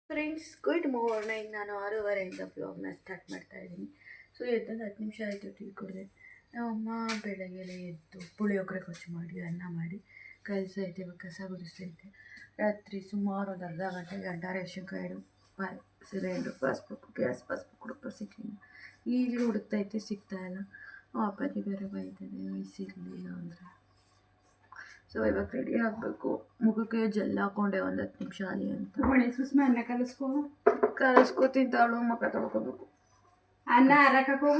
Friends, good morning. ನಾನು 6:30 ಬ್ಲಾಗ್ನ start ಮಾಡ್ತಾ ಇದ್ದೀನಿ. ಸೊ ಎದ್ದೊಂದು 10 ನಿಮಿಷ ಆಯಿತು, ಟೀ ಕುಡಿದೆ. ನಮ್ಮಮ್ಮ ಬೆಳಗ್ಗೆಲೆ ಎದ್ದು ಪುಳಿಯೋಗರೆ ಕೊಚ್ಚು ಮಾಡಿ ಅನ್ನ ಮಾಡಿ ಕೆಲಸ ಐತೆ, ಇವಾಗ ಕಸ ಗುಡಿಸ್ತೈತೆ. ರಾತ್ರಿ ಸುಮಾರು ಒಂದು ಅರ್ಧ ಗಂಟೆ ration card, cylinder, passbook, gas passbook ಹುಡುಕ್ತಾ ಸಿಕ್ಕಿಲ್ಲ. ಈಗಲೂ ಹುಡುಕ್ತೈತೆ, ಸಿಗ್ತಾಯಿಲ್ಲ. ಅಪ್ಪಾಜಿ ಬೇರೆ ಬೈತದೆ ಸಿಗಲಿಲ್ಲ ಅಂದರೆ. ಸೊ ಇವಾಗ ರೆಡಿ ಆಗಬೇಕು. ಮುಖಕ್ಕೆ ಜೆಲ್ ಹಾಕೊಂಡೆ ಒಂದು 10 ನಿಮಿಷ ಅಲ್ಲಿ ಅಂತ. ಸುಸ್ಮಾ ಅನ್ನ ಕಲಿಸ್ಕೋತೀನಿ ತಾಳು, ಮುಖ ತೊಳ್ಕೊಬೇಕು. ಅನ್ನ ಹಾಕೋ.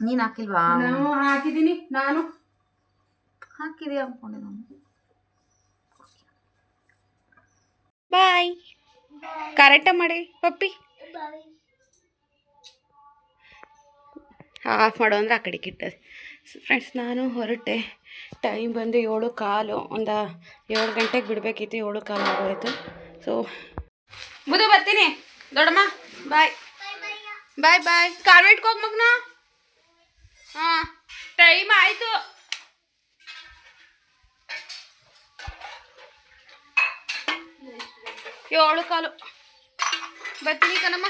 ನೀನು ಹಾಕಿಲ್ವಾ? ನಾನು ಹಾಕಿದ್ದೀನಿ. ನಾನು ಹಾಕಿದೀಯ ಅನ್ಕೊಂಡೆ ನಾನು. ಬಾಯ್. ಕರೆಕ್ಟಾಗಿ ಮಾಡಿ ಪಪ್ಪಿ. ಆಫ್ ಮಾಡೋ ಅಂದರೆ ಆ ಕಡೆಗೆ ಇಟ್ಟದೆ. ಫ್ರೆಂಡ್ಸ್, ನಾನು ಹೊರಟೆ. ಟೈಮ್ ಬಂದು 7:15. ಒಂದು 7 ಗಂಟೆಗೆ ಬಿಡಬೇಕಿತ್ತು, 7:15 ಆಗೋಯ್ತು. ಸೊ ಬುದು ಬರ್ತೀನಿ ದೊಡ್ಡಮ್ಮ. ಬಾಯ್ ಬಾಯ್ ಬಾಯ್. ಕಾರ್ವೇಟ್ಗೆ ಹೋಗಿ ಮಗನ. ಹಾಂ, ಟೈಮ್ ಆಯಿತು. ಏಳು ಕಾಲು. ಬರ್ತೀನಿ ಕಣಮ್ಮ.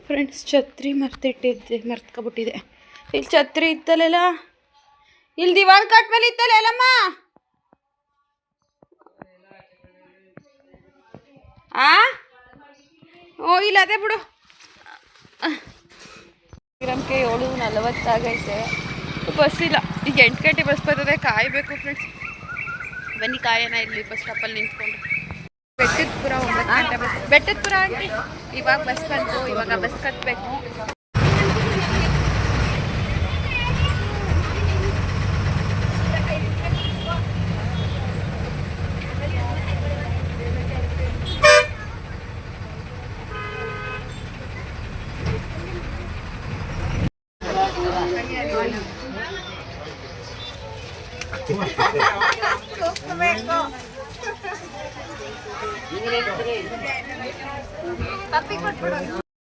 ಫ್ರೆಂಡ್ಸ್, ಛತ್ರಿ ಮರ್ತ್ಕೊಬಿಟ್ಟಿದೆ. ಇಲ್ಲಿ ಛತ್ರಿ ಇತ್ತಲ್ಲ, ಇಲ್ಲಿ ದಿವಾನ್ ಕಟ್ ಮೇಲೆ ಇತ್ತಲ್ಲ ಎಲ್ಲಮ್ಮ. ಓ ಇಲ್ಲ, ಅದೇ ಬಿಡು. ಗ್ರಾಮಕ್ಕೆ 7:40 ಆಗೈತೆ. ಬಸ್ ಇಲ್ಲ. ಈಗ 8 ಗಂಟೆ ಬಸ್ ಬರ್ತದೆ, ಕಾಯಬೇಕು. ಫ್ರೆಂಡ್ಸ್ ಬನ್ನಿ, ಕಾಯೋಣ ಇಲ್ಲಿ ಬಸ್ ಸ್ಟಾಪಲ್ಲಿ ನಿಂತ್ಕೊಂಡು. ಬೆಟ್ಟದಪುರ 9 ಗಂಟೆ ಬಸ್. ಬೆಟ್ಟದಪುರ ಆಂಟಿ ಇವಾಗ ಬಸ್ ಬಂತು, ಇವಾಗ ಬಸ್ ಕಟ್ಟಬೇಕು.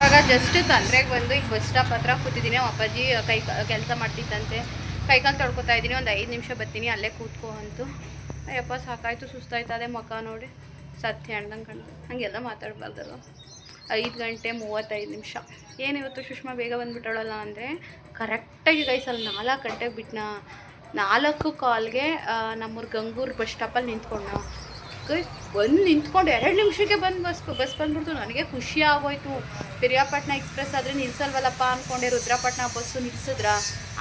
ಇವಾಗ ಜಸ್ಟ್ ತಂದ್ರೆಗೆ ಬಂದು ಈಗ ಬಸ್ ಸ್ಟಾಪ್ ಹತ್ರ ಕೂತಿದ್ದೀನಿ. ಅಪ್ಪಾಜಿ ಕೆಲಸ ಮಾಡ್ತಿದ್ದಂತೆ, ಕೈಕಾಲು ತೊಳ್ಕೊತಾ ಇದ್ದೀನಿ. ಒಂದು 5 ನಿಮಿಷ ಬರ್ತೀನಿ, ಅಲ್ಲೇ ಕೂತ್ಕೋ ಅಂತು. ಅಯ್ಯಪ್ಪ ಸಾಕಾಯ್ತು, ಸುಸ್ತಾಯ್ತು. ಅದೇ ಮುಖ ನೋಡಿ ಸತ್ಯ ಹಣ್ದಂಗೆ ಕಾಣ್ತು. ಹಾಗೆಲ್ಲ ಮಾತಾಡಬಾರ್ದಲ್ಲ. 5:35. ಏನಿವತ್ತು ಸುಷ್ಮಾ ಬೇಗ ಬಂದುಬಿಟ್ಟಳಲ್ಲ ಅಂದರೆ, ಕರೆಕ್ಟಾಗಿ ಗೈಸಲ್ಲಿ 4 ಗಂಟೆಗೆ ಬಿಟ್ಟನ. 4:15ಗೆ ನಮ್ಮೂರು ಗಂಗೂರು ಬಸ್ ಸ್ಟಾಪಲ್ಲಿ ನಿಂತ್ಕೊಂಡು ಬಂದು ನಿಂತ್ಕೊಂಡು 2 ನಿಮಿಷಕ್ಕೆ ಬಸ್ ಬಂದ್ಬಿಡ್ತು. ನನಗೆ ಖುಷಿ ಆಗೋಯ್ತು. ಪಿರಿಯಾಪಟ್ಟಣ ಎಕ್ಸ್ಪ್ರೆಸ್ ಆದರೆ ನಿಲ್ಸಲ್ವಲ್ಲಪ್ಪ ಅಂದ್ಕೊಂಡೆ. ರುದ್ರಪಟ್ಟಣ ಬಸ್ಸು ನಿಲ್ಸಿದ್ರ.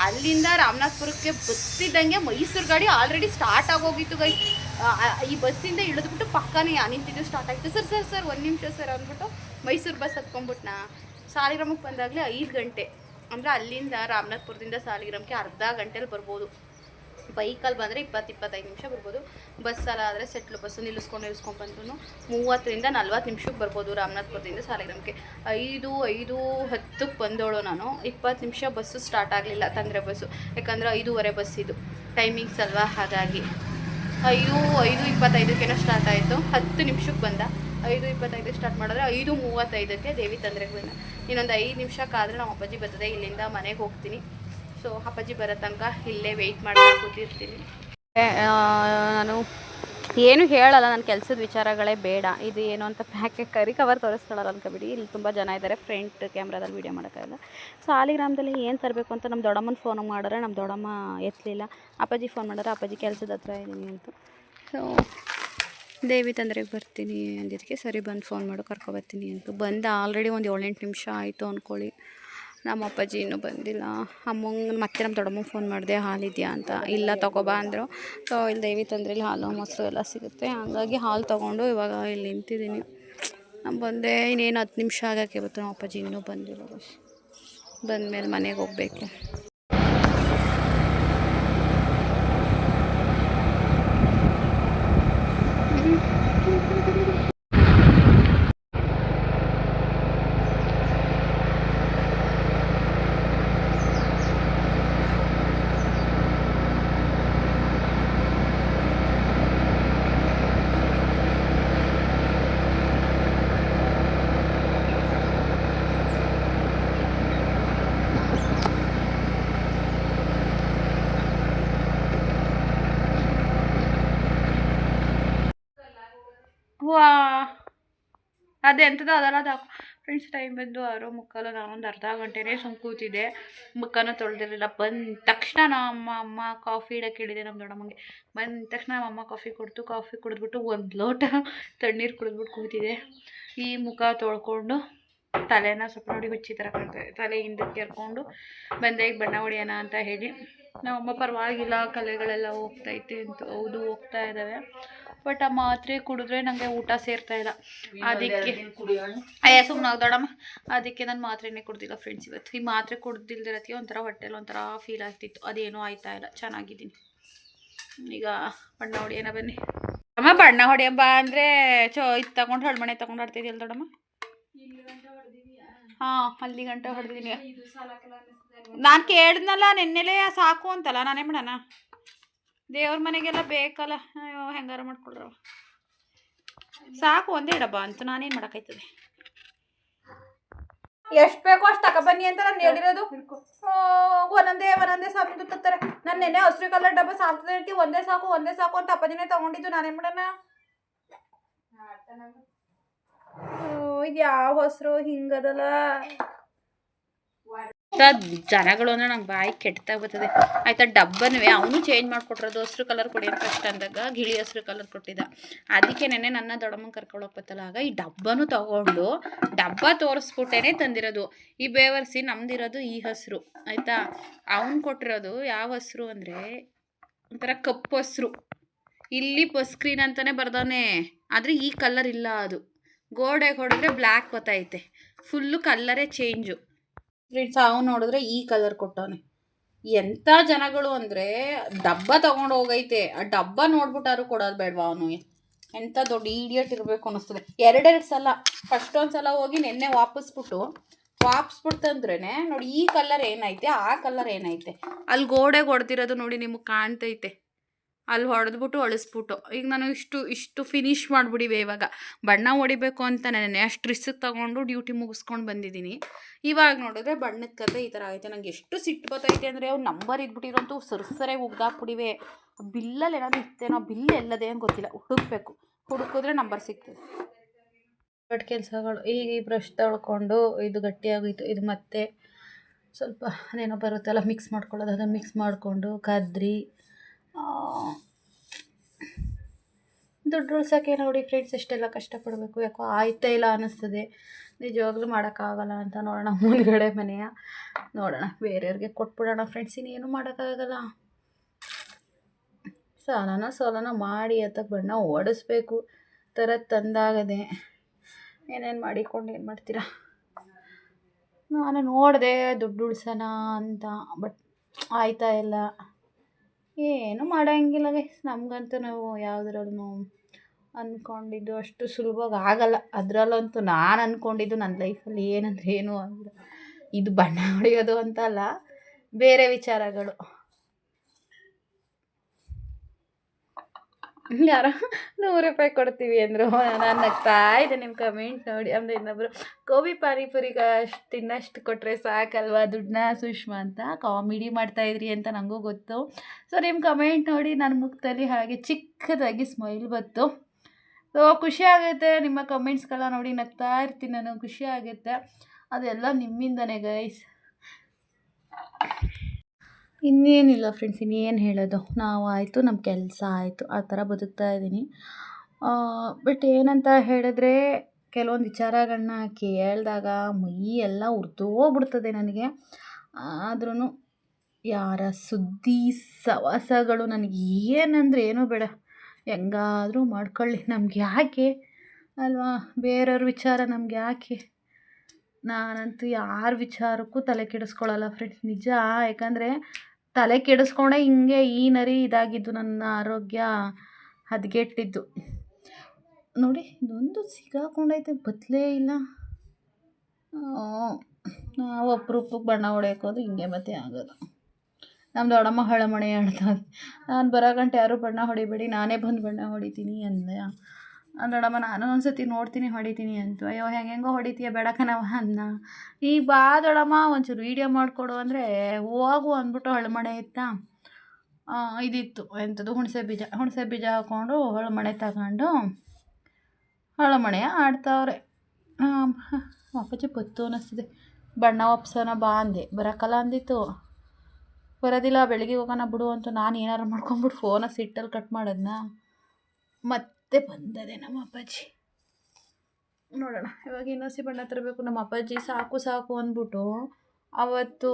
ಅಲ್ಲಿಂದ ರಾಮನಾಥ್ಪುರಕ್ಕೆ ಬತ್ತಿದ್ದಂಗೆ ಮೈಸೂರು ಗಾಡಿ ಆಲ್ರೆಡಿ ಸ್ಟಾರ್ಟ್ ಆಗೋಗಿತ್ತು ಗೈ. ಈ ಬಸ್ಸಿಂದ ಇಳಿದ್ಬಿಟ್ಟು ಪಕ್ಕನೇ ನಿಂತಿದ್ದು ಸ್ಟಾರ್ಟ್ ಆಯಿತು. ಸರ್ 1 ನಿಮಿಷ ಸರ್ ಅಂದ್ಬಿಟ್ಟು ಮೈಸೂರು ಬಸ್ ಹತ್ಕೊಂಡ್ಬಿಟ್ನಾ. ಸಾಲಿಗ್ರಾಮಕ್ಕೆ ಬಂದಾಗಲೇ 5 ಗಂಟೆ. ಅಂದರೆ ಅಲ್ಲಿಂದ ರಾಮನಾಥ್ಪುರದಿಂದ ಸಾಲಿಗ್ರಾಮಕ್ಕೆ ಅರ್ಧ ಗಂಟೆಲಿ ಬರ್ಬೋದು. ಬೈಕಲ್ಲಿ ಬಂದರೆ 20-25 ನಿಮಿಷ ಬರ್ಬೋದು. ಬಸ್ಸಲ್ಲ ಆದರೆ ಸೆಟ್ಲು ಬಸ್ಸು ನಿಲ್ಲಿಸ್ಕೊಂಡ್ಬಂದ್ರು 30ರಿಂದ 40 ನಿಮಿಷಕ್ಕೆ ಬರ್ಬೋದು ರಾಮನಾಥ್ಪುರದಿಂದ ಸಾಲಿಗ್ರಾಮಕ್ಕೆ. 5:10ಕ್ಕೆ ಬಂದೋಳು ನಾನು. 20 ನಿಮಿಷ ಬಸ್ಸು ಸ್ಟಾರ್ಟ್ ಆಗಲಿಲ್ಲ, ತಂದರೆ ಬಸ್ಸು. ಯಾಕಂದರೆ 5:15 ಬಸ್ ಇದು ಟೈಮಿಂಗ್ಸ್ ಅಲ್ವಾ, ಹಾಗಾಗಿ 5:25ಕ್ಕೇನೋ ಸ್ಟಾರ್ಟ್ ಆಯಿತು. 10 ನಿಮಿಷಕ್ಕೆ ಬಂದ. 5:25 ಸ್ಟಾರ್ಟ್ ಮಾಡಿದ್ರೆ 5:35ಕ್ಕೆ ದೇವಿ ತಂದ್ರೆಗೆ ಬಂದ. ಇನ್ನೊಂದು 5 ನಿಮಿಷ ಕಾದರೆ ನಮ್ಮ ಅಪ್ಪಾಜಿ ಬರ್ತದೆ. ಇಲ್ಲಿಂದ ಮನೆಗೆ ಹೋಗ್ತೀನಿ. ಸೊ ಅಪ್ಪಾಜಿ ಬರೋ ತನಕ ಇಲ್ಲೇ ವೆಯ್ಟ್ ಮಾಡ್ತಾ ಕೂತಿರ್ತೀನಿ. ನಾನು ಏನು ಹೇಳಲ್ಲ, ನನ್ನ ಕೆಲಸದ ವಿಚಾರಗಳೇ ಬೇಡ. ಇದು ಏನು ಅಂತ ಕರಿ ಕವರ್ ತೋರಿಸ್ತಾಳಲ್ಲ ಅನ್ಕೋಬಿಡಿ. ಇಲ್ಲಿ ತುಂಬ ಜನ ಇದ್ದಾರೆ, ಫ್ರಂಟ್ ಕ್ಯಾಮ್ರಾದಲ್ಲಿ ವೀಡಿಯೋ ಮಾಡೋಕ್ಕಾಗಲ್ಲ. ಸಾಲಿಗ್ರಾಮದಲ್ಲಿ ಏನು ತರಬೇಕು ಅಂತ ನಮ್ಮ ದೊಡ್ಡಮ್ಮನ ಫೋನ್ ಮಾಡಿದ್ರೆ ನಮ್ಮ ದೊಡ್ಡಮ್ಮ ಎತ್ತಲಿಲ್ಲ. ಅಪ್ಪಾಜಿ ಫೋನ್ ಮಾಡಿದ್ರೆ ಅಪ್ಪಾಜಿ ಕೆಲಸದ ಹತ್ರ ಇದ್ದೀನಿ ಅಂತ. ಸೊ ದೇವಿ ತಂದ್ರೆಗೆ ಬರ್ತೀನಿ ಅಂದಿದ್ದಕ್ಕೆ ಸರಿ ಬಂದು ಫೋನ್ ಮಾಡು ಕರ್ಕೊಬರ್ತೀನಿ ಅಂತ ಬಂದು ಆಲ್ರೆಡಿ ಒಂದು 7-8 ನಿಮಿಷ ಆಯಿತು ಅಂದ್ಕೊಳ್ಳಿ. ನಮ್ಮ ಅಪ್ಪಾಜಿ ಇನ್ನೂ ಬಂದಿಲ್ಲ. ಅಮ್ಮಂಗೆ ಮತ್ತೆ ನಮ್ಮ ದೊಡ್ಡಮ್ಮಗೆ ಫೋನ್ ಮಾಡಿದೆ, ಹಾಲಿದೆಯಾ ಅಂತ. ಇಲ್ಲ ತೊಗೊಬಾ ಅಂದರು. ಸೊ ಇಲ್ಲಿ ದೇವಿ ತಂದ್ರಲ್ಲಿ ಹಾಲು ಮೊಸರು ಎಲ್ಲ ಸಿಗುತ್ತೆ, ಹಂಗಾಗಿ ಹಾಲು ತೊಗೊಂಡು ಇವಾಗ ಇಲ್ಲಿ ನಿಂತಿದ್ದೀನಿ. ನಾನು ಬಂದೆ, ಇನ್ನೇನು 10 ನಿಮಿಷ ಆಗೋಕ್ಕೆ ಇವತ್ತು. ನಮ್ಮ ಅಪ್ಪಾಜಿ ಇನ್ನೂ ಬಂದಿಲ್ಲ. ಬಸ್ ಬಂದಮೇಲೆ ಮನೆಗೆ ಹೋಗಬೇಕು. ವಾ ಅದೇ ಎಂಥದ್ದು ಅದಲ್ಲ ಅದು ಫ್ರೆಂಡ್ಸ್. ಟೈಮ್ ಬಂದು 6:45. ನಾನೊಂದು ಅರ್ಧ ಗಂಟೆನೇ ಸುಮ್ಮ ಕೂತಿದ್ದೆ, ಮುಖನೂ ತೊಳೆದಿರಲಿಲ್ಲ. ಬಂದ ತಕ್ಷಣ ಅಮ್ಮ ಕಾಫಿ ಇಡಕ್ಕೆ ಹೇಳಿದೆ ನಮ್ಮ ದೊಡ್ಡಮ್ಮಂಗೆ. ಬಂದ ತಕ್ಷಣ ನಮ್ಮಮ್ಮ ಕಾಫಿ ಕುಡಿದ್ಬಿಟ್ಟು ಒಂದು ಲೋಟ ತಣ್ಣೀರು ಕುಡಿದ್ಬಿಟ್ಟು ಕೂತಿದೆ. ಈ ಮುಖ ತೊಳ್ಕೊಂಡು ತಲೆನ ಸ್ವಲ್ಪ ನೋಡಿ ಹುಚ್ಚಿ ಥರ ಕಾಣ್ತದೆ, ತಲೆ ಹಿಂದಕ್ಕೆ ಕೆರ್ಕೊಂಡು ಬಂದೆ. ಈಗ ಬಣ್ಣ ಹೊಡಿಯೋಣ ಅಂತ ಹೇಳಿ ನಮ್ಮಮ್ಮ ಪರವಾಗಿಲ್ಲ ಕಲೆಗಳೆಲ್ಲ ಹೋಗ್ತೈತೆ ಅಂತ. ಹೌದು ಹೋಗ್ತಾ ಇದ್ದಾವೆ, ಬಟ್ ಆ ಮಾತ್ರೆ ಕುಡಿದ್ರೆ ನನಗೆ ಊಟ ಸೇರ್ತಾ ಇಲ್ಲ. ಅದಕ್ಕೆ ಸುಮ್ಮನೆ ದೊಡ್ಡಮ್ಮ, ಅದಕ್ಕೆ ನಾನು ಮಾತ್ರೆನೇ ಕುಡ್ದಿಲ್ಲ ಫ್ರೆಂಡ್ಸ್. ಇವತ್ತು ಈ ಮಾತ್ರೆ ಕುಡ್ದಿಲ್ದಿರತ್ತೀವಿ ಒಂಥರ ಹೊಟ್ಟೆಲಿ ಒಂಥರ ಫೀಲ್ ಆಗ್ತಿತ್ತು, ಅದೇನೂ ಆಯ್ತಾ ಇಲ್ಲ, ಚೆನ್ನಾಗಿದ್ದೀನಿ. ಈಗ ಬಣ್ಣ ಹೊಡಿಯೋಣ ಬನ್ನಿ ಅಮ್ಮ. ಬಣ್ಣ ಹೊಡಿಯಂಬ ಅಂದರೆ ಇದು ತಗೊಂಡು ಹಳ್ಮಣೆ ತಗೊಂಡು ಆಡ್ತಿದ್ಯಲ್ಲ ದೊಡ್ಡಮ್ಮ. ಹಾಂ, ಅಲ್ಲಿ ಗಂಟೆ ಹೊಡೆದಿದ್ದೀನಿ. ನಾನು ಕೇಳಿದ್ನಲ್ಲ ನೆನ್ನೆಲೇ ಸಾಕು ಅಂತಲ್ಲ, ನಾನೇ ಮಾಡೋಣ. ದೇವ್ರ ಮನೆಗೆಲ್ಲ ಬೇಕಲ್ಲ, ಅಯ್ಯೋ ಹೆಂಗಾರ ಮಾಡ್ಕೊಳ್ರ ಸಾಕು, ಒಂದೇ ಡಬ್ಬ ಅಂತ ನಾನೇನು ಮಾಡೋಕ್ಕಾಯ್ತದೆ. ಎಷ್ಟು ಬೇಕೋ ಅಷ್ಟು ತಗೊಬನ್ನಿ ಅಂತ ನಾನು ಹೇಳಿರೋದು. ಒಂದೊಂದೇ ಸಾಕು ತತ್ತಾರೆ. ನಾನು ನೆನ್ನೆ ಹಸಿರು ಕಲರ್ ಡಬ್ಬ ಸಾಕ್ತದೆ ಹೇಳ್ತೀವಿ, ಒಂದೇ ಸಾಕು ಅಂತ ಅಪ್ಪದಿನೇ ತಗೊಂಡಿದ್ದು, ನಾನೇನು ಮಾಡೋಣ. ಇದು ಯಾವ ಹಸಿರು ಹಿಂಗದಲ್ಲ. ಜನಗಳು ಅಂದ್ರೆ ನಂಗೆ ಬಾಯಿ ಕೆಟ್ಟಾಗ ಬರ್ತದೆ ಆಯ್ತಾ. ಡಬ್ಬನೂ ಅವನು ಚೇಂಜ್ ಮಾಡಿಕೊಟ್ರದು, ಹಸಿರು ಕಲರ್ ಕೊಡಿ ಅಂತ ಕಷ್ಟ ಅಂದಾಗ ಗಿಳಿ ಹಸಿರು ಕಲರ್ ಕೊಟ್ಟಿದ್ದ. ಅದಕ್ಕೆ ನೆನ್ನೆ ನನ್ನ ದೊಡ್ಡಮ್ಮನ ಕರ್ಕೊಳಕ್ಕೆ ಬತ್ತಲ್ಲ, ಆಗ ಈ ಡಬ್ಬನೂ ತಗೊಂಡು ಡಬ್ಬ ತೋರಿಸ್ಬಿಟ್ಟೇನೆ ತಂದಿರೋದು. ಈ ಬೇವರ್ಸಿ ನಮ್ದಿರೋದು ಈ ಹಸಿರು ಆಯಿತಾ. ಅವನು ಕೊಟ್ಟಿರೋದು ಯಾವ ಹಸಿರು ಅಂದರೆ ಒಂಥರ ಕಪ್ಪು ಹಸಿರು. ಇಲ್ಲಿ ಸ್ಕ್ರೀನ್ ಅಂತಲೇ ಬರ್ದವನೇ, ಆದರೆ ಈ ಕಲರ್ ಇಲ್ಲ. ಅದು ಗೋಡೆಗೆ ಹೊಡೆದ್ರೆ ಬ್ಲ್ಯಾಕ್ ಬತ್ತೈತೆ, ಫುಲ್ಲು ಕಲ್ಲರೇ ಚೇಂಜು ಫ್ರೆಂಡ್ಸ್. ಅವನು ನೋಡಿದ್ರೆ ಈ ಕಲರ್ ಕೊಟ್ಟವನೆ. ಎಂಥ ಜನಗಳು ಅಂದರೆ ಡಬ್ಬ ತೊಗೊಂಡು ಹೋಗೈತೆ, ಆ ಡಬ್ಬ ನೋಡ್ಬಿಟ್ಟಾರು ಕೊಡೋದು ಬೇಡವಾ ಅವನು. ಎಂಥ ದೊಡ್ಡ ಈಡಿಯಟ್ ಇರಬೇಕು ಅನ್ನಿಸ್ತದೆ. ಎರಡೆರಡು ಸಲ, ಫಸ್ಟ್ ಒಂದು ಸಲ ಹೋಗಿ ನೆನ್ನೆ ವಾಪಸ್ಬಿಡ್ತಂದ್ರೇ ನೋಡಿ ಈ ಕಲರ್ ಏನೈತೆ, ಆ ಕಲರ್ ಏನೈತೆ. ಅಲ್ಲಿ ಗೋಡೆಗೆ ಹೊಡೆದಿರೋದು ನೋಡಿ ನಿಮಗೆ ಕಾಣ್ತೈತೆ, ಅಲ್ಲಿ ಹೊಡೆದ್ಬಿಟ್ಟು ಅಳಿಸ್ಬಿಟ್ಟು. ಈಗ ನಾನು ಇಷ್ಟು ಫಿನಿಷ್ ಮಾಡಿಬಿಡಿವೆ. ಇವಾಗ ಬಣ್ಣ ಹೊಡಿಬೇಕು ಅಂತ ನೆನೆ ಅಷ್ಟು ರಿಸ್ಕ್ ತೊಗೊಂಡು ಡ್ಯೂಟಿ ಮುಗಿಸ್ಕೊಂಡು ಬಂದಿದ್ದೀನಿ. ಇವಾಗ ನೋಡಿದ್ರೆ ಬಣ್ಣದ ಕತೆ ಈ ಥರ ಆಗುತ್ತೆ. ನಂಗೆ ಎಷ್ಟು ಸಿಟ್ಟು ಬರ್ತೈತೆ ಅಂದರೆ ಅವ್ನು ನಂಬರ್ ಇದ್ಬಿಟ್ಟಿರೋಂತೂ ಸರಿಸರೇ ಉಗ್ದಾಕ್ಬಿಡಿವೆ. ಬಿಲ್ಲಲ್ಲಿ ಏನಾದರೂ ಇತ್ತೇನೋ, ಬಿಲ್ ಎಲ್ಲದೆ ಅಂತ ಗೊತ್ತಿಲ್ಲ, ಹುಡುಕಿದ್ರೆ ನಂಬರ್ ಸಿಗ್ತದೆ. ಬಟ್ ಕೆಲಸಗಳು ಈಗ ಈ ಬ್ರಷ್ ತೊಳ್ಕೊಂಡು ಇದು ಗಟ್ಟಿಯಾಗೋಯ್ತು. ಇದು ಮತ್ತೆ ಸ್ವಲ್ಪ ಅದೇನೋ ಬರುತ್ತಲ್ಲ ಮಿಕ್ಸ್ ಮಾಡ್ಕೊಳ್ಳೋದು, ಅದನ್ನು ಮಿಕ್ಸ್ ಮಾಡಿಕೊಂಡು ಕದ್ರಿ ದುಡ್ಡು ಉಳ್ಸೋಕ್ಕೆ ನೋಡಿ ಫ್ರೆಂಡ್ಸ್ ಎಷ್ಟೆಲ್ಲ ಕಷ್ಟಪಡಬೇಕು. ಯಾಕೋ ಆಯ್ತಾ ಇಲ್ಲ ಅನ್ನಿಸ್ತದೆ, ನಿಜವಾಗ್ಲೂ ಮಾಡೋಕ್ಕಾಗಲ್ಲ ಅಂತ. ನೋಡೋಣ ಮುಂದ್ಗಡೆ ಮನೆಯ ನೋಡೋಣ, ಬೇರೆಯವ್ರಿಗೆ ಕೊಟ್ಬಿಡೋಣ ಫ್ರೆಂಡ್ಸ್, ಇನ್ನೇನು ಮಾಡೋಕ್ಕಾಗಲ್ಲ. ಸಾಲನ ಮಾಡಿ ಅದಕ್ಕೆ ಬಣ್ಣ ಓಡಿಸ್ಬೇಕು ತಂದಾಗದೆ. ಏನೇನು ಮಾಡಿಕೊಂಡು ಏನು ಮಾಡ್ತೀರಾ. ನಾನು ನೋಡಿದೆ ದುಡ್ಡು ಉಳ್ಸೋಣ ಅಂತ, ಬಟ್ ಆಯ್ತಾ ಇಲ್ಲ, ಏನು ಮಾಡೋಂಗಿಲ್ಲ ಗೈಸ್. ನಮಗಂತೂ ನಾವು ಯಾವುದ್ರಲ್ಲೂ ಅಂದ್ಕೊಂಡಿದ್ದು ಅಷ್ಟು ಸುಲಭವಾಗಿ ಆಗಲ್ಲ. ಅದರಲ್ಲಂತೂ ನಾನು ಅಂದ್ಕೊಂಡಿದ್ದು ನನ್ನ ಲೈಫಲ್ಲಿ ಏನಂದ್ರೆ ಏನೂ ಆಗಿಲ್ಲ. ಇದು ಬಣ್ಣ ಹೊಡೆಯೋದು ಅಂತ ಅಲ್ಲ, ಬೇರೆ ವಿಚಾರಗಳು. ಯಾರೋ 100 ರೂಪಾಯಿ ಕೊಡ್ತೀವಿ ಅಂದರು. ನಾನು ನಗ್ತಾ ಇದ್ದೆ ನಿಮ್ಮ ಕಮೆಂಟ್ ನೋಡಿ. ಅಂದರೆ ಇನ್ನೊಬ್ಬರು ಗೋಬಿ ಪಾನಿಪುರಿಗೆ ಅಷ್ಟು ತಿನ್ನಷ್ಟು ಕೊಟ್ಟರೆ ಸಾಕಲ್ವಾ ದುಡ್ಡನ್ನ ಸುಷ್ಮಾ ಅಂತ ಕಾಮಿಡಿ ಮಾಡ್ತಾಯಿದ್ರಿ ಅಂತ ನನಗೂ ಗೊತ್ತು. ಸೊ ನಿಮ್ಮ ಕಮೆಂಟ್ ನೋಡಿ ನನ್ನ ಮುಖದಲ್ಲಿ ಹಾಗೆ ಚಿಕ್ಕದಾಗಿ ಸ್ಮೈಲ್ ಬಂತು. ಸೊ ಖುಷಿ ಆಗುತ್ತೆ ನಿಮ್ಮ ಕಮೆಂಟ್ಸ್ಗೆಲ್ಲ ನೋಡಿ, ನಗ್ತಾ ಇರ್ತೀನಿ ನಾನು, ಖುಷಿ ಆಗುತ್ತೆ. ಅದೆಲ್ಲ ನಿಮ್ಮಿಂದನೇ ಗೈಸ್. ಇನ್ನೇನಿಲ್ಲ ಫ್ರೆಂಡ್ಸ್, ಇನ್ನೇನು ಹೇಳೋದು. ನಾವು ಆಯಿತು, ನಮ್ಮ ಕೆಲಸ ಆಯಿತು, ಆ ಥರ ಬದುಕ್ತಾ ಇದ್ದೀನಿ. ಬಟ್ ಏನಂತ ಹೇಳಿದ್ರೆ ಕೆಲವೊಂದು ವಿಚಾರಗಳನ್ನ ಕೇಳಿದಾಗ ಮೈ ಎಲ್ಲ ಉರಿದೋಗ್ಬಿಡ್ತದೆ ನನಗೆ. ಆದ್ರೂ ಯಾರ ಸುದ್ದಿ ಸವಾಸಗಳು ನನಗೆ ಏನಂದರೆ ಏನೂ ಬೇಡ, ಹೆಂಗಾದರೂ ಮಾಡ್ಕೊಳ್ಳಿ, ನಮ್ಗೆ ಯಾಕೆ ಅಲ್ವಾ. ಬೇರೆಯವ್ರ ವಿಚಾರ ನಮ್ಗೆ ಯಾಕೆ. ನಾನಂತೂ ಯಾರ ವಿಚಾರಕ್ಕೂ ತಲೆ ಕೆಡಿಸ್ಕೊಳ್ಳಲ್ಲ ಫ್ರೆಂಡ್ಸ್, ನಿಜ. ಯಾಕಂದರೆ ತಲೆ ಕೆಡಿಸ್ಕೊಂಡೆ ಹಿಂಗೆ ಈ ನರಿ ಇದಾಗಿದ್ದು, ನನ್ನ ಆರೋಗ್ಯ ಹದಗೆಟ್ಟಿದ್ದು ನೋಡಿ. ಇದೊಂದು ಸಿಗಾಕೊಂಡೈತೆ, ಬತ್ತಲೇ ಇಲ್ಲ. ನಾವು ಅಪರೂಪಕ್ಕೆ ಬಣ್ಣ ಹೊಡೆಯೋಕೆ ಹೋದ್ರೆ ಹಿಂಗೆ ಮತ್ತೆ ಆಗೋದು. ನಮ್ಮ ದೊಡ್ಡಮ್ಮ ಹಳಮಣೆ ಹೇಳ್ತಾರೆ, ನಾನು ಬರೋ ಗಂಟೆ ಯಾರೂ ಬಣ್ಣ ಹೊಡಿಬೇಡಿ, ನಾನೇ ಬಂದು ಬಣ್ಣ ಹೊಡಿತೀನಿ ಅಂದೆ. ದೊಡ್ಡಮ್ಮ ನಾನು ಒಂದ್ಸತಿ ನೋಡ್ತೀನಿ ಹೊಡಿತೀನಿ ಅಂತ. ಅಯ್ಯೋ ಹೆಂಗೆಂಗೋ ಹೊಡಿತೀಯ ಬೇಡಕನವ ಅನ್ನ. ಈ ಬಾ ದೊಡ್ಡಮ್ಮ ಒಂಚೂರು ವೀಡಿಯೋ ಮಾಡಿಕೊಡು ಅಂದರೆ ಹೋಗು ಅಂದ್ಬಿಟ್ಟು ಹಳಮಣೆ ಇತ್ತಾ. ಇದಿತ್ತು ಎಂಥದ್ದು ಹುಣಸೆ ಬೀಜ ಹಾಕ್ಕೊಂಡು ಹಳಮಣೆ ತಗೊಂಡು ಹಳಮಣೆ ಆಡ್ತಾವ್ರೆ. ಅಪ್ಪಾಜಿ ಬತ್ತು ಅನ್ನಿಸ್ತಿದೆ. ಬಣ್ಣ ಒಪ್ಸೋಣ ಬಾ ಅಂದೆ, ಬರೋಕ್ಕಲ್ಲ ಅಂದಿತ್ತು. ಬರೋದಿಲ್ಲ, ಬೆಳಿಗ್ಗೆ ಹೋಗೋಣ ಬಿಡು ಅಂತ ನಾನು ಏನಾರು ಮಾಡ್ಕೊಂಬಿಟ್ಟು ಫೋನ ಸಿಟ್ಟಲ್ಲಿ ಕಟ್ ಮಾಡೋದನ್ನ. ಮತ್ತೆ ಬಂದದೆ ನಮ್ಮ ಅಪ್ಪಾಜಿ. ನೋಡೋಣ ಇವಾಗ ಇನ್ನೊಸಿ ಬಣ್ಣ ತರಬೇಕು. ನಮ್ಮ ಅಪ್ಪಾಜಿ ಸಾಕು ಸಾಕು ಅಂದ್ಬಿಟ್ಟು ಅವತ್ತು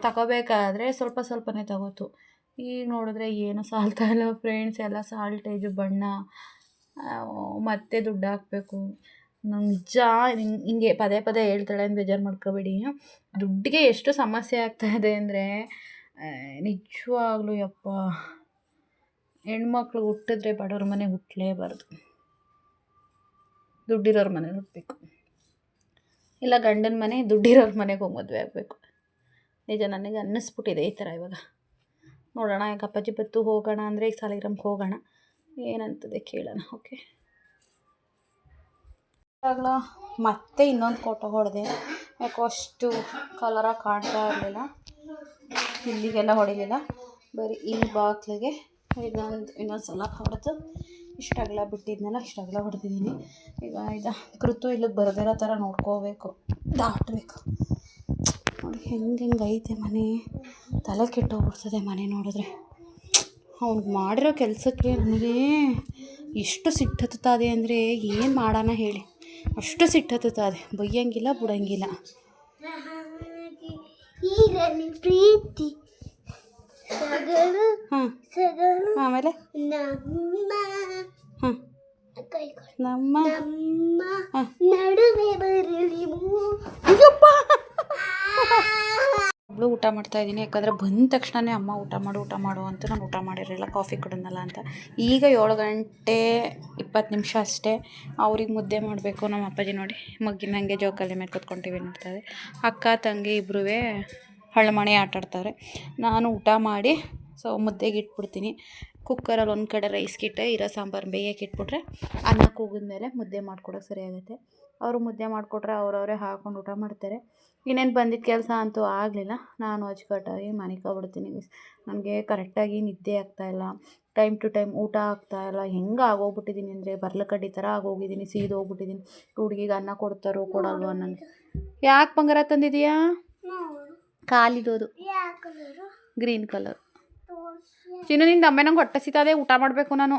ತಗೋಬೇಕಾದ್ರೆ ಸ್ವಲ್ಪ ಸ್ವಲ್ಪನೇ ತಗೋತು. ಈಗ ನೋಡಿದ್ರೆ ಏನು ಸಾಲ್ತಾ ಇಲ್ಲ ಫ್ರೆಂಡ್ಸ್, ಎಲ್ಲ ಸಾಲ್ಟೇಜು ಬಣ್ಣ, ಮತ್ತೆ ದುಡ್ಡು ಹಾಕಬೇಕು. ನಿಜ ಹಿಂಗೆ ಪದೇ ಪದೇ ಹೇಳ್ತಾಳೆ ಅಂತ ಬೇಜಾರು ಮಾಡ್ಕೋಬೇಡಿ. ದುಡ್ಡಿಗೆ ಎಷ್ಟು ಸಮಸ್ಯೆ ಆಗ್ತಾಯಿದೆ ಅಂದರೆ ನಿಜವಾಗ್ಲೂ ಯಪ್ಪ, ಹೆಣ್ಮಕ್ಳು ಹುಟ್ಟಿದ್ರೆ ಬಡವ್ರ ಮನೆ ಹುಟ್ಟಲೇಬಾರ್ದು, ದುಡ್ಡಿರೋರ ಮನೇಲಿ ಹುಟ್ಟಬೇಕು. ಇಲ್ಲ ಗಂಡನ ಮನೆ ದುಡ್ಡಿರೋರ ಮನೆಗೆ ಹೋಗಿ ಮದುವೆ ಆಗಬೇಕು. ನಿಜ ನನಗೆ ಅನ್ನಿಸ್ಬಿಟ್ಟಿದೆ ಈ ಥರ ಇವಾಗ. ನೋಡೋಣ ಈಗ ಅಪ್ಪಾಜಿ ಬತ್ತು ಹೋಗೋಣ ಅಂದರೆ ಈಗ ಸಾಲಿಗ್ರಾಮ್ಗೆ ಹೋಗೋಣ, ಏನಂತದೆ ಕೇಳೋಣ. ಓಕೆ, ಇವಾಗಲ ಮತ್ತೆ ಇನ್ನೊಂದು ಫೋಟೋ ಹೊಡೆದೆ. ಯಾಕೋ ಅಷ್ಟು ಕಲರಾಗಿ ಕಾಣ್ತಾ ಇರಲಿಲ್ಲ, ಇಲ್ಲಿಗೆಲ್ಲ ಹೊಡಿಲಿಲ್ಲ, ಬರೀ ಈ ಬಾಕ್ಲಿಗೆ ಇನ್ನೊಂದು ಸಲ ಹೊಡೆದು ಇಷ್ಟಾಗಲ ಬಿಟ್ಟಿದ್ನಲ್ಲ, ಇಷ್ಟಾಗಲ ಹೊಡೆದಿದ್ದೀನಿ. ಈಗ ಕೃತು ಇಲ್ಲಿಗೆ ಬರದಿರೋ ಥರ ನೋಡ್ಕೋಬೇಕು, ದಾಟಬೇಕು. ನೋಡಿ ಹೆಂಗೆ ಐತೆ ಮನೆ, ತಲೆ ಕೆಟ್ಟೋಗ್ಬಿಡ್ತದೆ ಮನೆ ನೋಡಿದ್ರೆ. ಅವ್ನಿಗೆ ಮಾಡಿರೋ ಕೆಲಸಕ್ಕೆ ನನಗೆ ಎಷ್ಟು ಸಿಟ್ಟುತ್ತದೆ ಅಂದರೆ ಏನು ಮಾಡೋಣ ಹೇಳಿ, ಅಷ್ಟು ಸಿಟ್ಟುತ್ತದೆ. ಬೈಯಂಗಿಲ್ಲ ಬಿಡಂಗಿಲ್ಲ. ಹಾಂ ಆಮೇಲೆ ಹಾಂ ನಮ್ಮ ನಡುವೆ ಬರಲಿ ಅಯ್ಯಪ್ಪ. ಒಬ್ಬಳು ಊಟ ಮಾಡ್ತಾಯಿದ್ದೀನಿ, ಯಾಕಂದರೆ ಬಂದ ತಕ್ಷಣವೇ ಅಮ್ಮ ಊಟ ಮಾಡು ಅಂತ ನಾನು ಊಟ ಮಾಡಿರಲಿಲ್ಲ, ಕಾಫಿ ಕೊಡೋಣಲ್ಲ ಅಂತ. ಈಗ 7 ಗಂಟೆ 20 ನಿಮಿಷ ಅಷ್ಟೇ. ಅವ್ರಿಗೆ ಮುದ್ದೆ ಮಾಡಬೇಕು. ನಮ್ಮ ಅಪ್ಪಾಜಿ ನೋಡಿ ಮಗ್ಗಿನಂಗೆ ಜೋಕಾಲಿ ಮೇಲೆ ಕೂತ್ಕೊಂಡು ನೋಡ್ತಾರೆ. ಅಕ್ಕ ತಂಗಿ ಇಬ್ಬರೂ ಹಳ್ಳಮಣೆ ಆಟಾಡ್ತಾರೆ. ನಾನು ಊಟ ಮಾಡಿ ಮುದ್ದೆಗೆ ಇಟ್ಬಿಡ್ತೀನಿ. ಕುಕ್ಕರಲ್ಲಿ ಒಂದು ಕಡೆ ರೈಸ್ಗಿಟ್ಟೆ ಇರೋ ಸಾಂಬಾರು ಬೇಯಕ್ಕೆ ಇಟ್ಬಿಟ್ರೆ ಅನ್ನ ಕೂಗಿದ್ಮೇಲೆ ಮುದ್ದೆ ಮಾಡಿಕೊಡೋಕೆ ಸರಿ ಆಗುತ್ತೆ. ಅವರು ಮುದ್ದೆ ಮಾಡಿಕೊಟ್ರೆ ಅವರವರೇ ಹಾಕೊಂಡು ಊಟ ಮಾಡ್ತಾರೆ. ಇನ್ನೇನು ಬಂದಿದ್ದ ಕೆಲಸ ಅಂತೂ ಆಗಲಿಲ್ಲ. ನಾನು ಅಚ್ಚುಕಟ್ಟಾಗಿ ಮನಿಕೊಬಿಡ್ತೀನಿ. ನನಗೆ ಕರೆಕ್ಟಾಗಿ ನಿದ್ದೆ ಆಗ್ತಾಯಿಲ್ಲ, ಟೈಮ್ ಟು ಟೈಮ್ ಊಟ ಆಗ್ತಾಯಿಲ್ಲ. ಹೆಂಗೆ ಆಗೋಗ್ಬಿಟ್ಟಿದ್ದೀನಿ ಅಂದರೆ ಬರ್ಲಕಡ್ಡಿ ಥರ ಆಗೋಗಿದ್ದೀನಿ, ಸೀದೋಗ್ಬಿಟ್ಟಿದ್ದೀನಿ. ಹುಡುಗಿಗೆ ಅನ್ನ ಕೊಡ್ತಾರೋ ಕೊಡಲ್ವೋ ನನಗೆ. ಯಾಕೆ ಬಂಗಾರ ತಂದಿದೀಯಾ? ಕಾಲಿದೋದು ಗ್ರೀನ್ ಕಲರ್. ಚಿನ್ನು ನಿಂದ ಅಮ್ಮೆ ನಂಗೆ ಹೊಟ್ಟೆ ಸಿಗ್ತದೆ, ಊಟ ಮಾಡಬೇಕು ನಾನು.